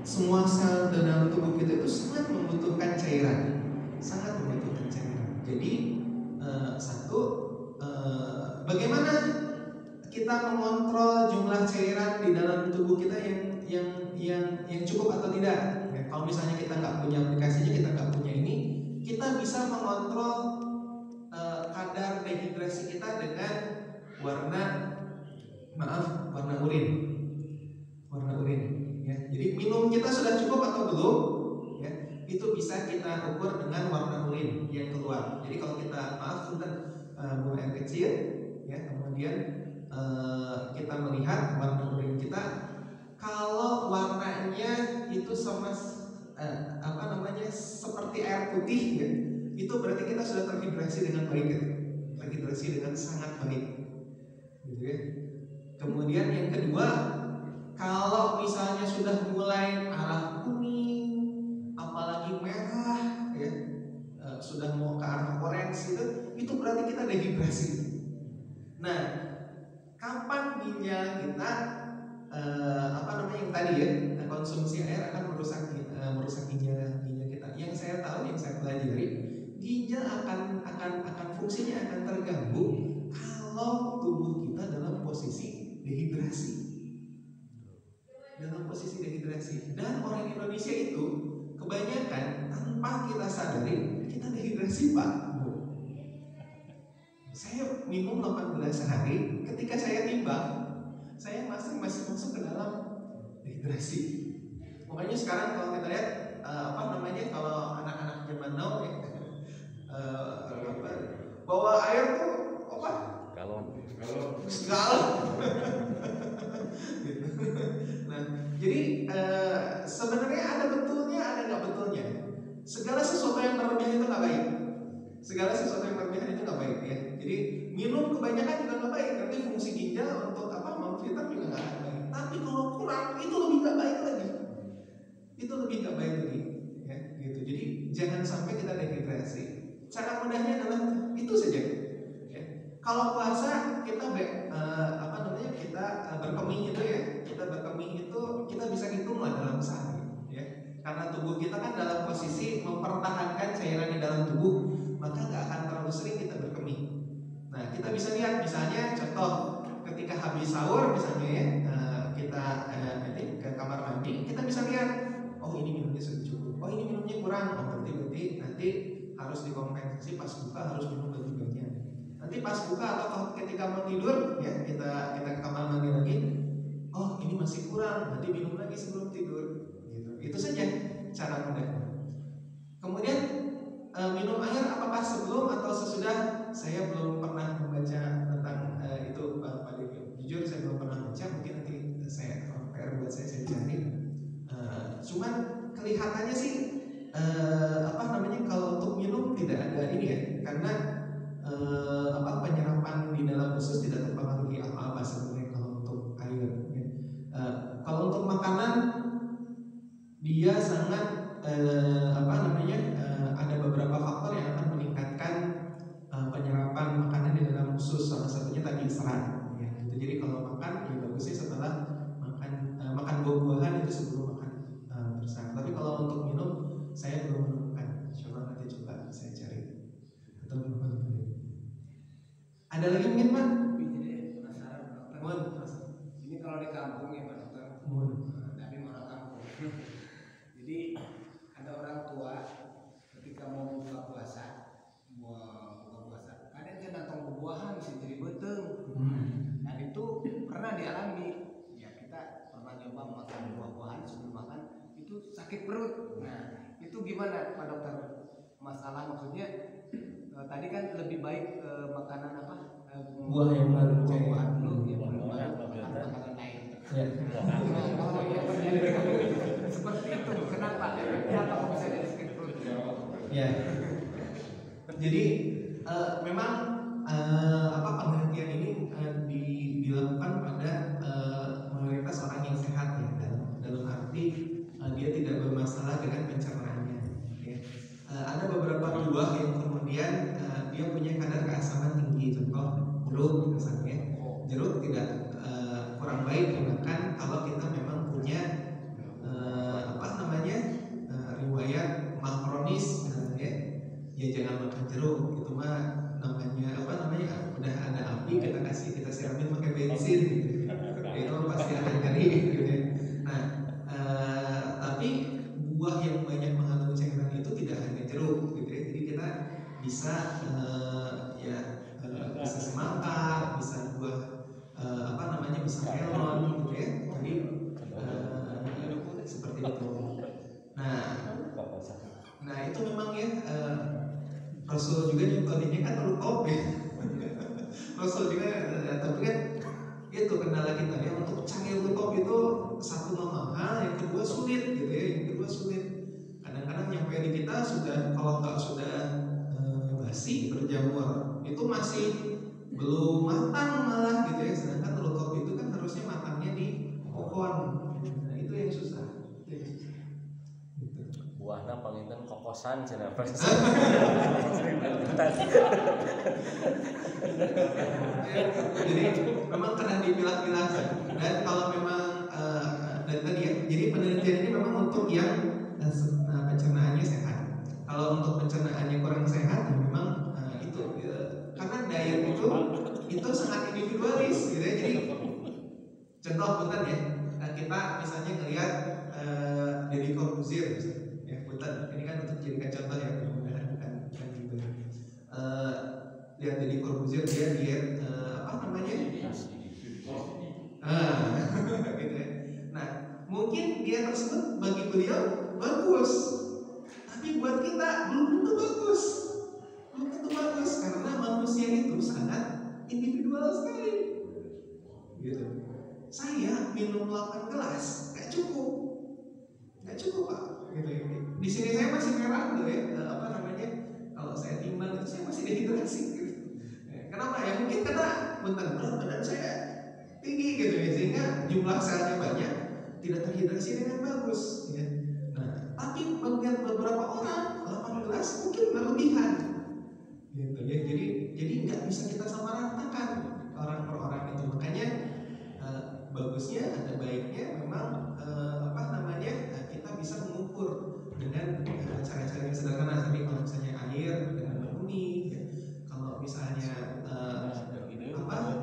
A: Semua sel dalam tubuh kita itu sangat membutuhkan cairan, sangat membutuhkan cairan. Jadi bagaimana kita mengontrol jumlah cairan di dalam tubuh kita yang cukup atau tidak? Ya, kalau misalnya kita nggak punya aplikasinya, kita nggak punya ini, kita bisa mengontrol kadar dehidrasi kita dengan warna urin. Ya. Jadi minum kita sudah cukup atau belum? Ya, itu bisa kita ukur dengan warna urin yang keluar. Jadi kalau kita buang air kecil, ya, kemudian kita melihat warna urin kita, kalau warnanya itu seperti air putih, ya, itu berarti kita sudah terhidrasi dengan baik, ya. Terhidrasi dengan sangat baik, gitu ya. Kemudian yang kedua, kalau misalnya sudah mulai arah kuning, apalagi merah, ya, sudah mau ke arah orange itu berarti kita dehidrasi. Nah, kapan ginjal kita yang tadi ya, konsumsi air akan merusak ginjal kita. Yang saya tahu, yang saya pelajari, ginjal akan fungsinya akan terganggu kalau tubuh kita dalam posisi dehidrasi. Dan orang Indonesia itu kebanyakan tanpa kita sadari kita dehidrasi, Pak. Saya minum 8 gelas sehari, ketika saya timbang, saya masih masuk ke dalam dehidrasi. Makanya sekarang kalau kita lihat kalau anak-anak zaman now, ya, bawa air tuh galon. Gitu. Nah, jadi sebenarnya ada betulnya, ada nggak betulnya. Segala sesuatu yang berlebihan itu nggak baik. Ya. Jadi minum kebanyakan juga nggak baik. Nanti fungsi ginjal untuk memfilter juga nggak baik. Tapi kalau kurang itu lebih nggak baik lagi. Ya, gitu. Jadi jangan sampai kita dehidrasi. Cara mudahnya adalah itu saja. Ya. Kalau puasa kita berkemih itu ya. Kita bisa hitung lah dalam sehari, ya. Karena tubuh kita kan dalam posisi mempertahankan cairan di dalam tubuh, maka nggak akan terlalu sering kita berkemih. Nah, kita bisa lihat misalnya contoh ketika habis sahur misalnya, ya, kita ke kamar mandi, kita bisa lihat, oh ini minumnya sudah cukup, oh ini minumnya kurang, berarti nanti harus dikompensasi pas buka harus minum lebih banyak. Nanti pas buka atau ketika mau tidur, ya, kita ke kamar mandi lagi, oh ini masih kurang, nanti minum lagi sebelum tidur, gitu. Itu saja cara mudahnya. Kemudian minum air apakah sebelum atau sesudah? Saya belum pernah membaca tentang itu, Pak Dewi. Jujur saya belum pernah baca, mungkin nanti saya buat saya cari. Cuman kelihatannya sih kalau untuk minum tidak ada ini, ya, karena penyerapan di dalam usus tidak terpengaruhi apa-apa sebenarnya kalau untuk air, ya. Kalau untuk makanan dia sangat ada beberapa faktor yang akan meningkatkan penyerapan makanan di dalam usus. Salah satunya tadi serat, ya, gitu. Jadi kalau makan ya bagusnya
D: sakit perut. Nah, itu gimana Pak Dokter? Masalah maksudnya tadi kan lebih baik makanan apa?
A: Buah yang mengandung cairan.
D: Buah dulu ya, makanan lain.
A: Ya.
D: Kalau yang terjadi seperti itu, kenapa? Kenapa kok bisa jadi sakit perut?
A: Ya. Jadi memang penelitian ini dilakukan pada mayoritas orang yang sehat ya, dalam arti dia tidak bermasalah dengan pencernaannya. Ya. Ada beberapa buah yang kemudian dia punya kadar keasaman tinggi, contoh jeruk misalnya. Jeruk tidak kurang baik dimakan kalau kita memang punya riwayat mah kronis misalnya. Ya jangan makan jeruk, itu mah udah ada api kita siramin pakai bensin gitu. Itu pasti akan nyeri gitu ya. Nah, tapi buah yang banyak mengandung cairan itu tidak hanya jeruk gitu ya. Jadi kita bisa bisa semangka, bisa buah bisa melon gitu ya. Jadi seperti itu. Nah itu memang ya Rasul juga nyontohinnya kan rutop ya. Rasul juga tapi kan itu kendala kita ya, untuk cari rutop itu satu mahal, yang kedua sulit gitu ya. Kadang-kadang nyampe di kita kalau nggak sudah basi berjamur itu masih belum matang malah gitu ya. Sedangkan rutop itu kan harusnya matangnya di pohon. Nah itu yang susah.
E: Buahnya panginten kokosan cenah Pak.
A: Jadi memang kena dipilah-pilah, dan kalau memang dan tadi ya, jadi penelitian ini memang untuk yang pencernaannya sehat. Kalau untuk pencernaannya kurang sehat, ya memang karena diet itu sangat individualis gitu ya. Jadi contoh punten ya, kita misalnya ngelihat Deddy Corbuzier misalnya. Ini kan untuk dijadikan contoh ya, mudah-mudahan bukan gitu. Lihat Deddy Corbuzier, dia diet gitu ya. Nah, mungkin diet tersebut bagi beliau bagus, tapi buat kita belum tentu bagus. Karena manusia itu sangat individual sekali. Gitu. Saya minum 8 gelas nggak cukup Pak. Gitu. Di sini saya masih merah gitu ya. Kalau saya timbang itu saya masih dehidrasi gitu. Kenapa ya? Mungkin karena berat badan saya tinggi gitu ya, sehingga jumlah selnya banyak, tidak terhidrasi dengan bagus ya. Nah, tapi bagian beberapa orang 18 mungkin berlebihan gitu ya. Jadi nggak bisa kita samaratakan orang per orang itu. Makanya bagusnya, ada baiknya memang kita bisa mengukur dengan cara-cara yang sederhana. Tapi kalau misalnya air dengan beruni ya. Kalau misalnya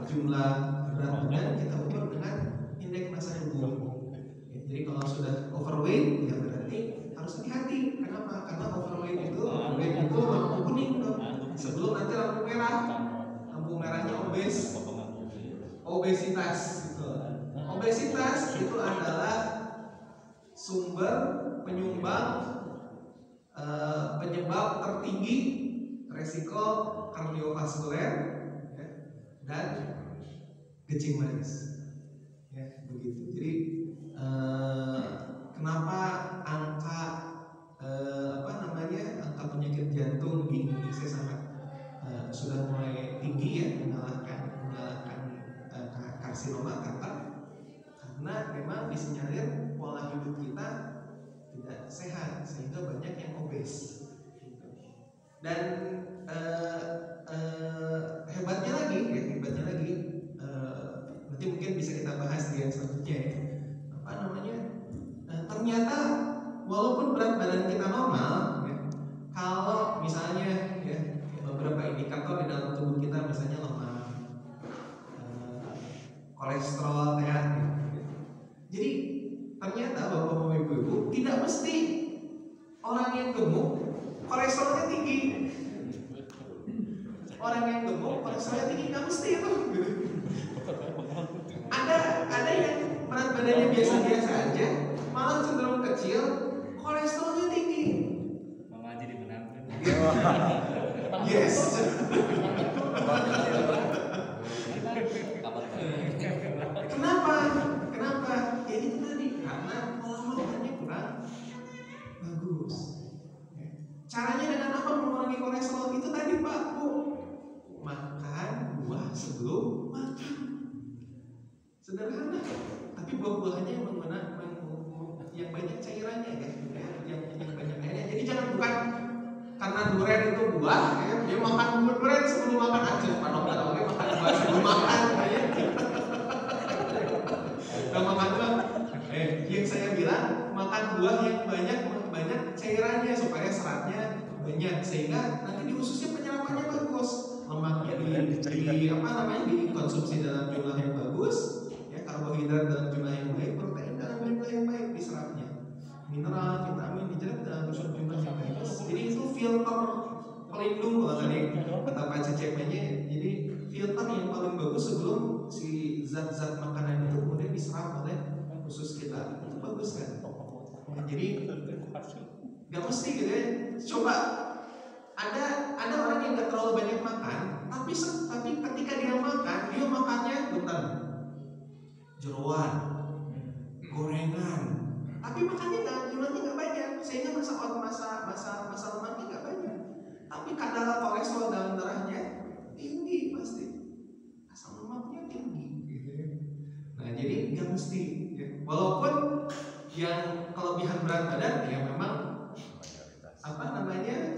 A: jumlah berat badan kita ukur dengan indeks massa tubuh ya. Jadi kalau sudah overweight ya berarti harus hati-hati. Kenapa? Karena overweight itu lampu kuning tuh. Sebelum nanti lampu merah. Lampu merahnya obesitas gitu. Obesitas itu adalah sumber penyebab tertinggi resiko kardiovaskuler ya, dan kencing manis ya, begitu. Jadi kenapa angka penyakit jantung di Indonesia sangat sudah mulai tinggi ya, mengalahkan karsinoma kanker, karena memang disinyalir pola hidup kita tidak sehat sehingga banyak yang obes. Dan hebatnya lagi, nanti mungkin bisa kita bahas di yang selanjutnya ya. Ternyata walaupun berat badan kita normal ya, kalau misalnya ya, beberapa indikator di dalam tubuh kita, misalnya lemak, kolesterol ya, gitu. Jadi ternyata bapak-bapak ibu-ibu tidak mesti orang yang gemuk kolesterolnya tinggi. Orang yang gemuk kolesterolnya tinggi nggak mesti itu. Ada yang berat badannya biasa-biasa aja, malah cenderung kecil, kolesterolnya tinggi.
B: Mama jadi menang.
A: Yes. Kenapa? Kenapa? Ya itu tadi karena pola makannya kurang bagus. Caranya dengan apa mengurangi kolesterol? Itu tadi Pak Bu, makan buah sebelum makan. Sederhana, tapi buah-buahannya yang menggunakan yang banyak cairannya ya, yang banyak airnya. Jadi jangan bukan karena durian itu buah, ya, dia makan durian sebelum makan aja. Pak dokter, oke makan buah sebelum makan, ya. Nah, makan buah. Yang saya bilang makan buah yang banyak cairannya supaya seratnya banyak sehingga nanti di ususnya penyerapannya bagus, lemaknya dikonsumsi dalam jumlah yang bagus, ya karbohidrat dalam jumlah yang baik, protein dalam jumlah yang baik diserapnya, mineral, vitamin diserap dalam jumlah yang baik. Jadi itu filter pelindung kalau tadi kata Pak CCP-nya. Jadi filter yang paling bagus sebelum si zat-zat makanan itu kemudian diserap oleh usus kita, itu bagus kan? Nah, jadi nggak mesti gitu ya. Coba ada orang yang nggak terlalu banyak makan, tapi ketika dia makannya bentar jeroan, gorengan, tapi makannya jumlahnya nggak banyak, sehingga masa lemaknya nggak banyak, tapi kadar kolesterol dalam darahnya tinggi pasti, asam lemaknya tinggi. Gitu ya. Nah jadi nggak mesti, ya. Walaupun yang kelebihan berat badan ya memang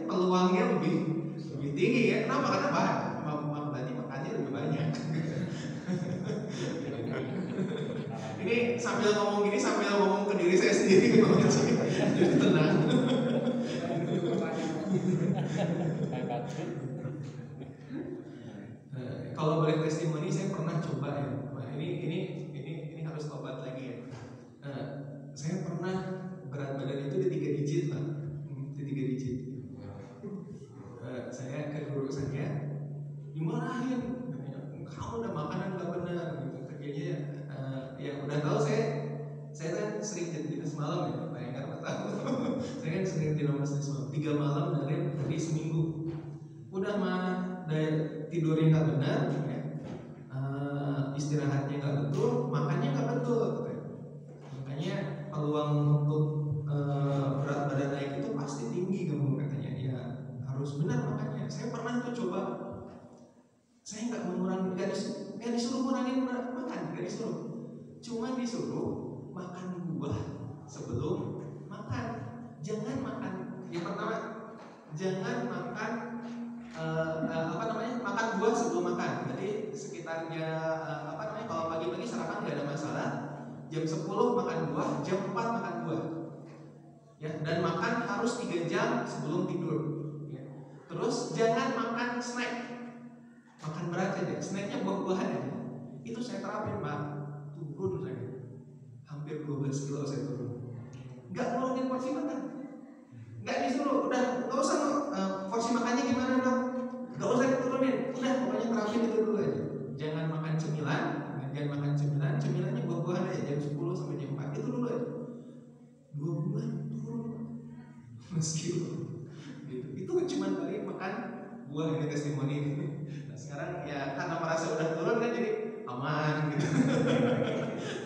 A: peluangnya lebih tinggi ya. Kenapa? Karena berarti makannya lebih banyak. Ini sambil ngomong gini sambil ngomong ke diri saya sendiri jadi tenang. Kalau boleh testimoni, saya pernah coba ya. Nah, ini harus tobat lagi ya. Saya pernah berat badan itu di 3 digit lah, di 3 digit. Saya ke guru saya dimarahin, kamu udah makanan nggak benar gitu. Kerjanya ya udah tahu saya kan sering jadi semalam ya, Pak Enggar nggak tahu. Saya kan sering tidur semalam 3 malam dari seminggu. Udah mah dari tidurnya nggak benar, ya. Istirahatnya nggak betul, makannya nggak betul, gitu. Makanya peluang untuk berat badan naik itu pasti tinggi kamu katanya. Ya harus benar makannya. Saya pernah tuh coba, saya nggak mengurangi, nggak disuruh ngurangin makan, nggak disuruh, cuma disuruh makan buah sebelum makan. Jangan makan, yang pertama jangan makan makan buah sebelum makan. Jadi sekitarnya kalau pagi-pagi sarapan nggak ada masalah, jam 10 makan buah, jam 4 makan buah, ya, dan makan harus 3 jam sebelum tidur, ya. Terus jangan makan snack, makan berat aja, snacknya buah-buahan aja. Itu saya terapin Pak, turun saya hampir 12 kilo saya turun. Nggak ngurangin porsi makan, nggak disuruh, udah nggak usah porsi makannya gimana dong, nggak usah diturunin, udah pokoknya terapin itu dulu aja. Jangan makan cemilannya buah-buahan aja, jam 10 sampai jam 4 itu dulu aja. 2 bulan turun 12 kilo gitu. Itu cuma dari makan buah, ini testimoni. Nah, sekarang ya karena merasa udah turun kan jadi aman gitu.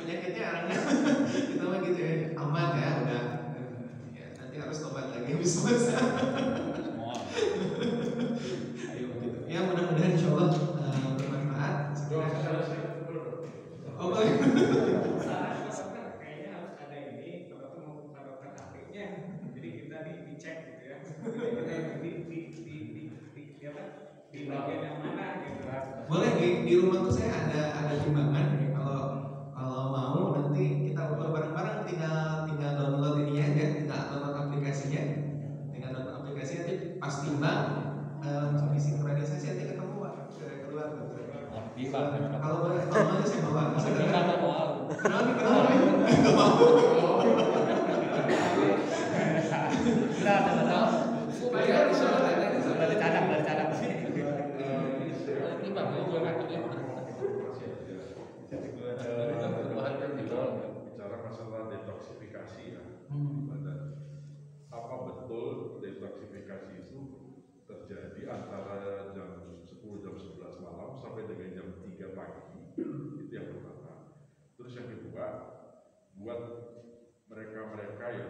A: Penyakitnya orangnya kita mah gitu ya, aman ya udah. Ya, nanti harus tobat lagi habis puasa. Ayo gitu. Ya mudah-mudahan insyaallah bermanfaat. Oh boleh.
B: Kayaknya harus ada ini, dokter mau dokter hatinya. Jadi kita dicek gitu ya. Di bagian yang mana gitu.
A: Boleh di rumah tuh saya ada timbangan ya. Kalau mau nanti kita ukur bareng-bareng, tinggal download ininya aja, tinggal download aplikasinya. Nanti pas timbang di sinkronisasi nanti ketemu Pak, keluar. Kalau boleh nanti saya bawa. Kenapa? Enggak mau.
B: Dari cadang.
F: Bicara masalah detoksifikasi ya. terjadi antara jam 10 jam 11 malam sampai dengan jam 3 pagi. Itu yang pertama. Terus yang kedua, buat mereka-mereka yang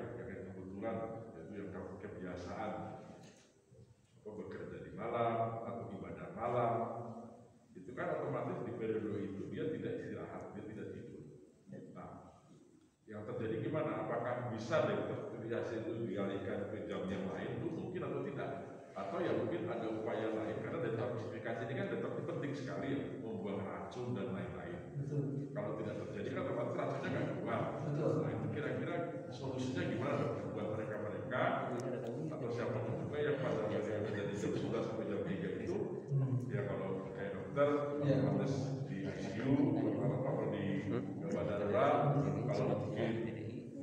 F: kebetulan yaitu yang kebiasaan bekerja di malam atau ibadah malam, itu kan otomatis di periode itu dia tidak istirahat, dia tidak tidur. Nah, yang terjadi gimana? Apakah bisa detektifikasi itu dialihkan ke jam yang lain itu mungkin atau tidak? Atau ya mungkin ada upaya lain, karena detoksifikasi ini kan deteksi penting sekali ya, membuang racun dan lain-lain.
D: Betul.
F: Kalau tidak terjadi kan otomatis racunnya nggak keluar.
D: Betul.
F: Nah itu kira-kira solusinya gimana dok? Buat mereka-mereka atau siapa juga yang pada dari jam 11 sampai jam 3 itu, ya kalau kayak dokter otomatis di ICU atau di gawat darurat, kalau mungkin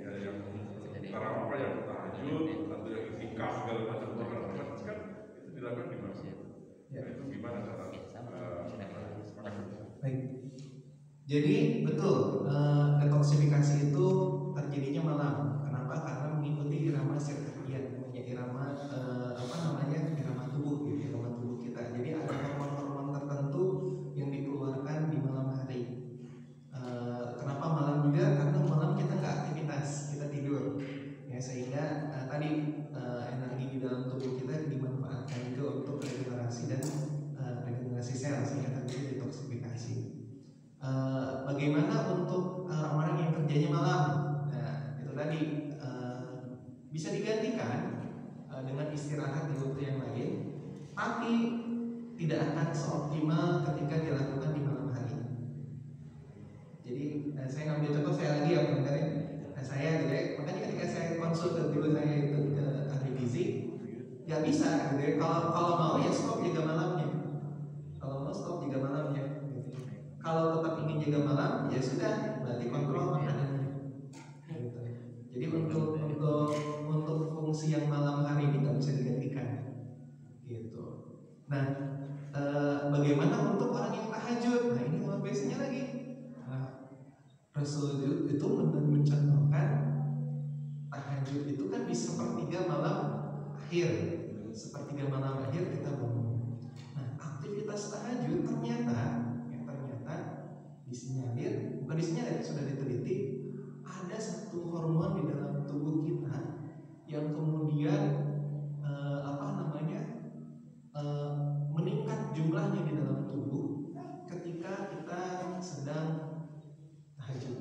F: ya yang apa yang tahajud atau yang itikaf segala macam otomatis kan itu dilakukan di mana? Nah itu gimana cara?
A: Baik. Jadi betul detoksifikasi itu terjadinya malam. Kenapa? Karena mengikuti irama sirkadian, irama irama tubuh gitu, irama tubuh kita. Jadi ada hormon-hormon tertentu yang dikeluarkan di malam hari. Kenapa malam juga? Karena malam kita nggak aktivitas, kita tidur. Ya sehingga tadi energi di dalam tubuh kita dimanfaatkan juga untuk regenerasi dan regenerasi sel sehingga terjadi detoksifikasi. Bagaimana untuk orang yang kerjanya malam? Nah, itu tadi bisa digantikan dengan istirahat di waktu yang lain, tapi tidak akan seoptimal ketika dilakukan di malam hari. Jadi saya ngambil contoh saya lagi ya pendengar ya. Saya gitu ya, makanya ketika saya konsul dulu saya itu ke ahli gizi, nggak bisa gitu ya. Kalau mau ya stop jaga malamnya. Kalau mau stop jaga malamnya. Kalau tetap ingin jaga malam, ya sudah, berarti kontrol makanannya. Gitu. Jadi untuk fungsi yang malam hari ini nggak bisa digantikan. Gitu. Nah, bagaimana untuk orang yang tahajud? Nah ini luar biasanya lagi. Rasul itu mencontohkan tahajud itu kan di sepertiga malam akhir. Sepertiga malam akhir kita bangun. Nah aktivitas tahajud ternyata disinyalir, bukan disinyalir, sudah diteliti ada satu hormon di dalam tubuh kita yang kemudian meningkat jumlahnya di dalam tubuh ketika kita sedang tahajud.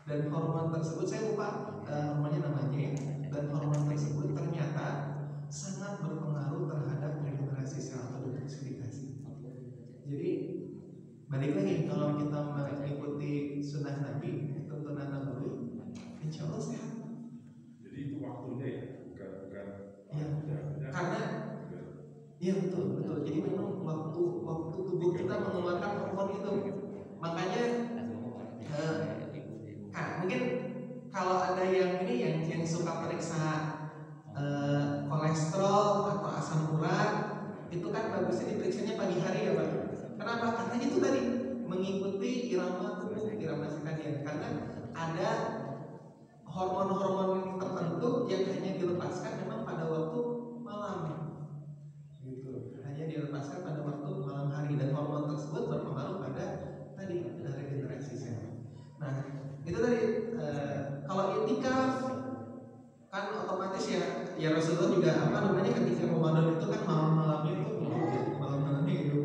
A: Dan hormon tersebut saya lupa hormonnya namanya, dan hormon tersebut ternyata sangat berpengaruh terhadap regenerasi sel atau detoksifikasi. Jadi balik lagi, kalau kita mengikuti sunnah Nabi, tuntunan Nabi, insya Allah sehat.
F: Jadi itu waktunya ya, bukan
A: ya, karena iya betul. Jadi memang waktu tubuh kita mengeluarkan hormon itu, makanya mungkin kalau ada yang yang suka periksa kolesterol atau asam urat, itu kan bagusnya diperiksanya pagi hari ya Pak. Kenapa? Karena itu tadi mengikuti irama tubuh, irama sirkadian. Karena ada hormon-hormon tertentu yang hanya dilepaskan memang pada waktu malam, gitu. Hanya dilepaskan pada waktu malam hari, dan hormon tersebut berpengaruh pada tadi regenerasi sel. Nah, itu tadi kalau itikaf kan otomatis ya Rasulullah juga ketika Ramadan itu kan malam-malamnya itu malam-malamnya itu.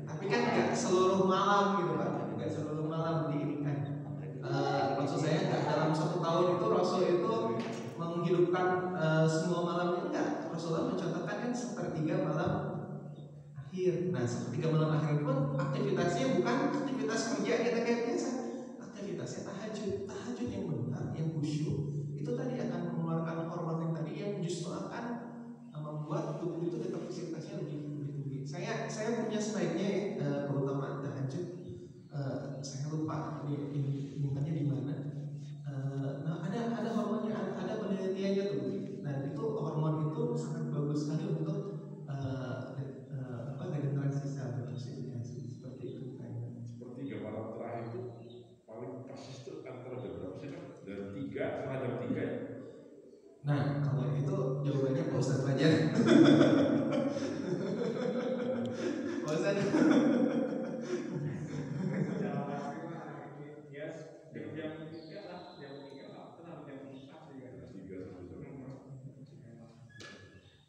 A: Tapi kan nggak seluruh malam gitu Pak, nggak seluruh malam diirikan. Maksud saya nggak dalam 1 tahun itu Rasul itu menghidupkan semua malamnya, enggak. Rasulullah mencontohkan kan sepertiga malam akhir. Nah sepertiga malam akhir pun aktivitasnya bukan aktivitas kerja kita kayak biasa, aktivitasnya tahajud yang benar, yang khusyuk. Itu tadi akan mengeluarkan hormon yang tadi yang justru akan membuat tubuh itu detoksifikasinya lebih tinggi. Saya punya slide-nya keutamaan tahajud. Saya lupa ini linknya di mana. Nah ada hormonnya, ada penelitiannya tuh. Nah itu hormon itu sangat bagus sekali untuk regenerasi sel, detoksifikasi seperti itu.
F: Sepertiga malam terakhir itu paling persis itu antara jam berapa sih Pak? Jam 3, setelah jam 3 ya?
A: Nah kalau itu jawabannya Pak Ustadz Fajar. barusan.
B: Secara pasti mah ya jam 3 lah, jam 3 lah, tenang jam 4 juga.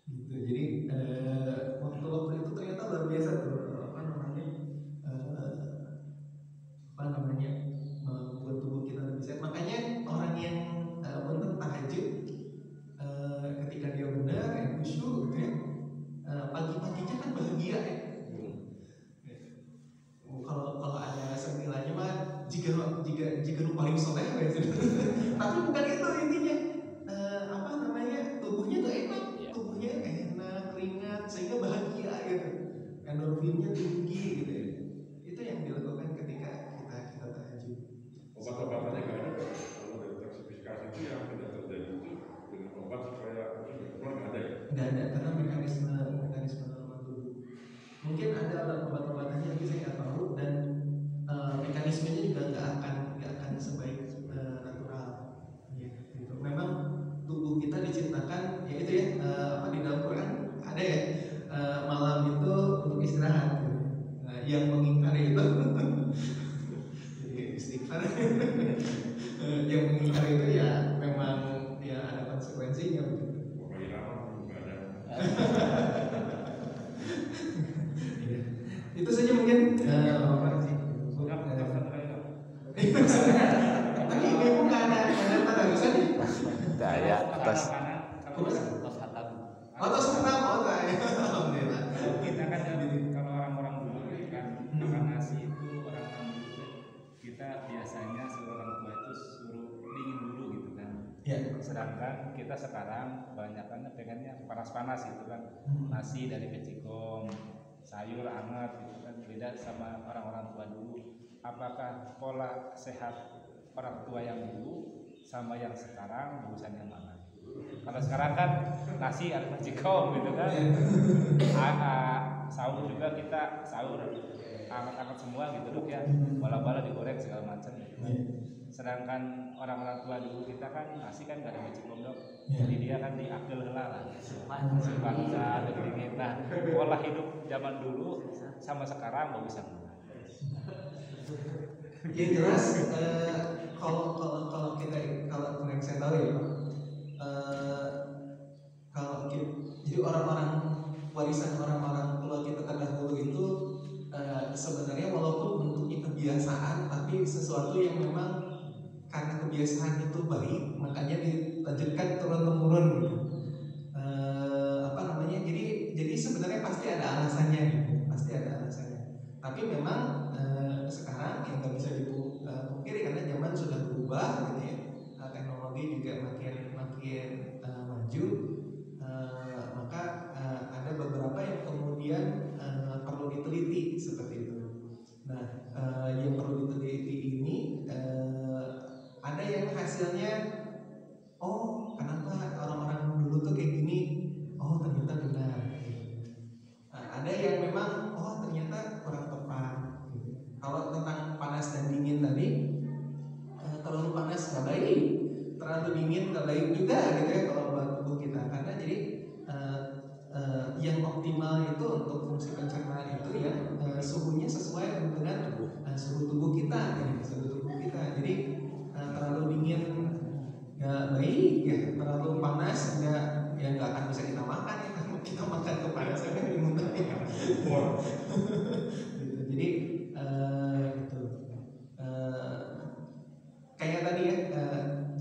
A: Gitu. Jadi waktu-waktu itu ternyata luar biasa tuh membuat tubuh kita lebih sehat. Makanya orang yang punten tahajud ketika dia benar kayak khusyuk gitu ya, pagi-paginya kan bahagia ya. Kalau ada semilanya mah jika lu paling soleh ya. Tapi bukan itu intinya. Tubuhnya tuh enak, tubuhnya enak, ringan, sehingga bahagia gitu, endorfinnya tinggi gitu ya. Itu yang dilakukan ketika kita tahajud.
F: Obat-obatannya nggak ada Pak. Kalau detoksifikasi itu yang tidak terjadi itu dengan obat supaya keluar nggak ada ya?
A: Nggak ada, karena mekanisme tubuh. Mungkin ada obat-obatannya, tapi saya nggak tahu, dan mekanismenya juga nggak akan sebaik natural. Ya, gitu. Memang tubuh kita diciptakan, ya itu ya, di dalam Quran ada ya, malam itu untuk istirahat. Nah, yang mengingkari itu istighfar. Yang mengingkari itu ya memang ya ada konsekuensinya begitu.
F: Pokoknya lama nggak ada.
A: Itu saja mungkin. Tapi ibu nggak ada tadarusan ya?
E: Tidak ya, atas
A: Atas kenapa? Alhamdulillah.
B: Kita kan kalau orang-orang dulu kan makan nasi itu orang-orang dulu kita biasanya suruh orang tua itu suruh dingin dulu gitu kan.
A: Ya.
B: Sedangkan kita sekarang kebanyakan pengennya panas-panas gitu kan. Nasi dari kecikom, sayur hangat gitu kan. Beda sama orang-orang tua dulu. Apakah pola sehat orang tua yang dulu sama yang sekarang bagusan yang mana? Kalau sekarang kan nasi ada kecikom gitu kan. Sahur juga kita sahur hangat-hangat semua gitu dok ya. Bala-bala digoreng segala macam. Sedangkan orang-orang tua dulu kita kan nasi kan gak ada kecikom dok. Jadi dia kan diakil heula lah. Bangsa dingin. Nah, pola hidup zaman dulu sama sekarang bagusan mana?
A: Ya jelas kalau yang saya tahu ya Pak, jadi orang-orang warisan orang-orang tua kita terdahulu itu sebenarnya walaupun bentuknya kebiasaan, tapi sesuatu yang memang karena kebiasaan itu baik, makanya dilanjutkan turun temurun gitu. Jadi sebenarnya pasti ada alasannya gitu, pasti ada alasannya. Tapi memang sekarang yang nggak bisa dipungkiri karena zaman sudah berubah gitu ya, teknologi juga makin maju, maka ada beberapa yang kemudian perlu diteliti seperti itu. Nah, yang perlu diteliti ini ada yang hasilnya, oh kenapa orang-orang dulu tuh kayak gini, oh ternyata benar. Ada yang memang oh ternyata kurang tepat. Kalau tentang panas dan dingin tadi, terlalu panas nggak baik, terlalu dingin nggak baik juga gitu ya kalau buat tubuh kita. Karena jadi yang optimal itu untuk fungsi pencernaan itu ya suhunya sesuai dengan suhu tubuh kita, Jadi terlalu dingin nggak baik, ya terlalu panas nggak akan bisa kita makan ya. Kita makan kepanasan kan dimuntah ya. Jadi kayak tadi ya,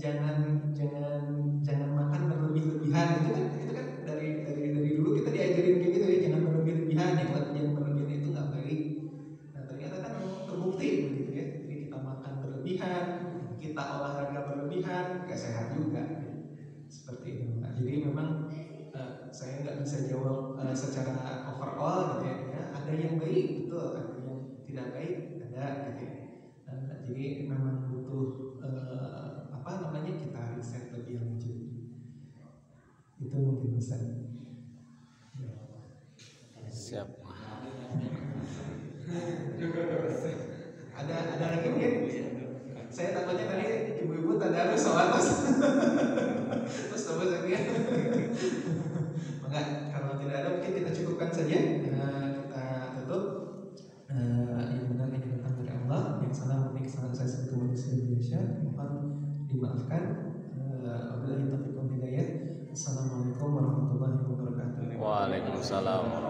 A: jangan makan berlebih-lebihan. Itu kan dari dulu kita diajarin kayak gitu ya, jangan berlebih-lebihan, yang berlebihan itu nggak baik. Nah ternyata kan terbukti begitu ya. Jadi kita makan berlebihan, kita olahraga berlebihan, nggak sehat juga. Seperti itu. Nah, jadi memang saya nggak bisa jawab secara overall gitu ya. Ada yang baik betul, ada yang tidak baik ada gitu ya. Jadi memang butuh kita riset lebih lanjut. Itu mungkin pesan.
E: siap.
A: Ada lagi mungkin? Saya takutnya tadi ibu-ibu tadarus sholat terus terus lagi ya. Enggak, kalau tidak ada mungkin kita cukupkan saja. Kita tutup.
E: Waalaikumsalam.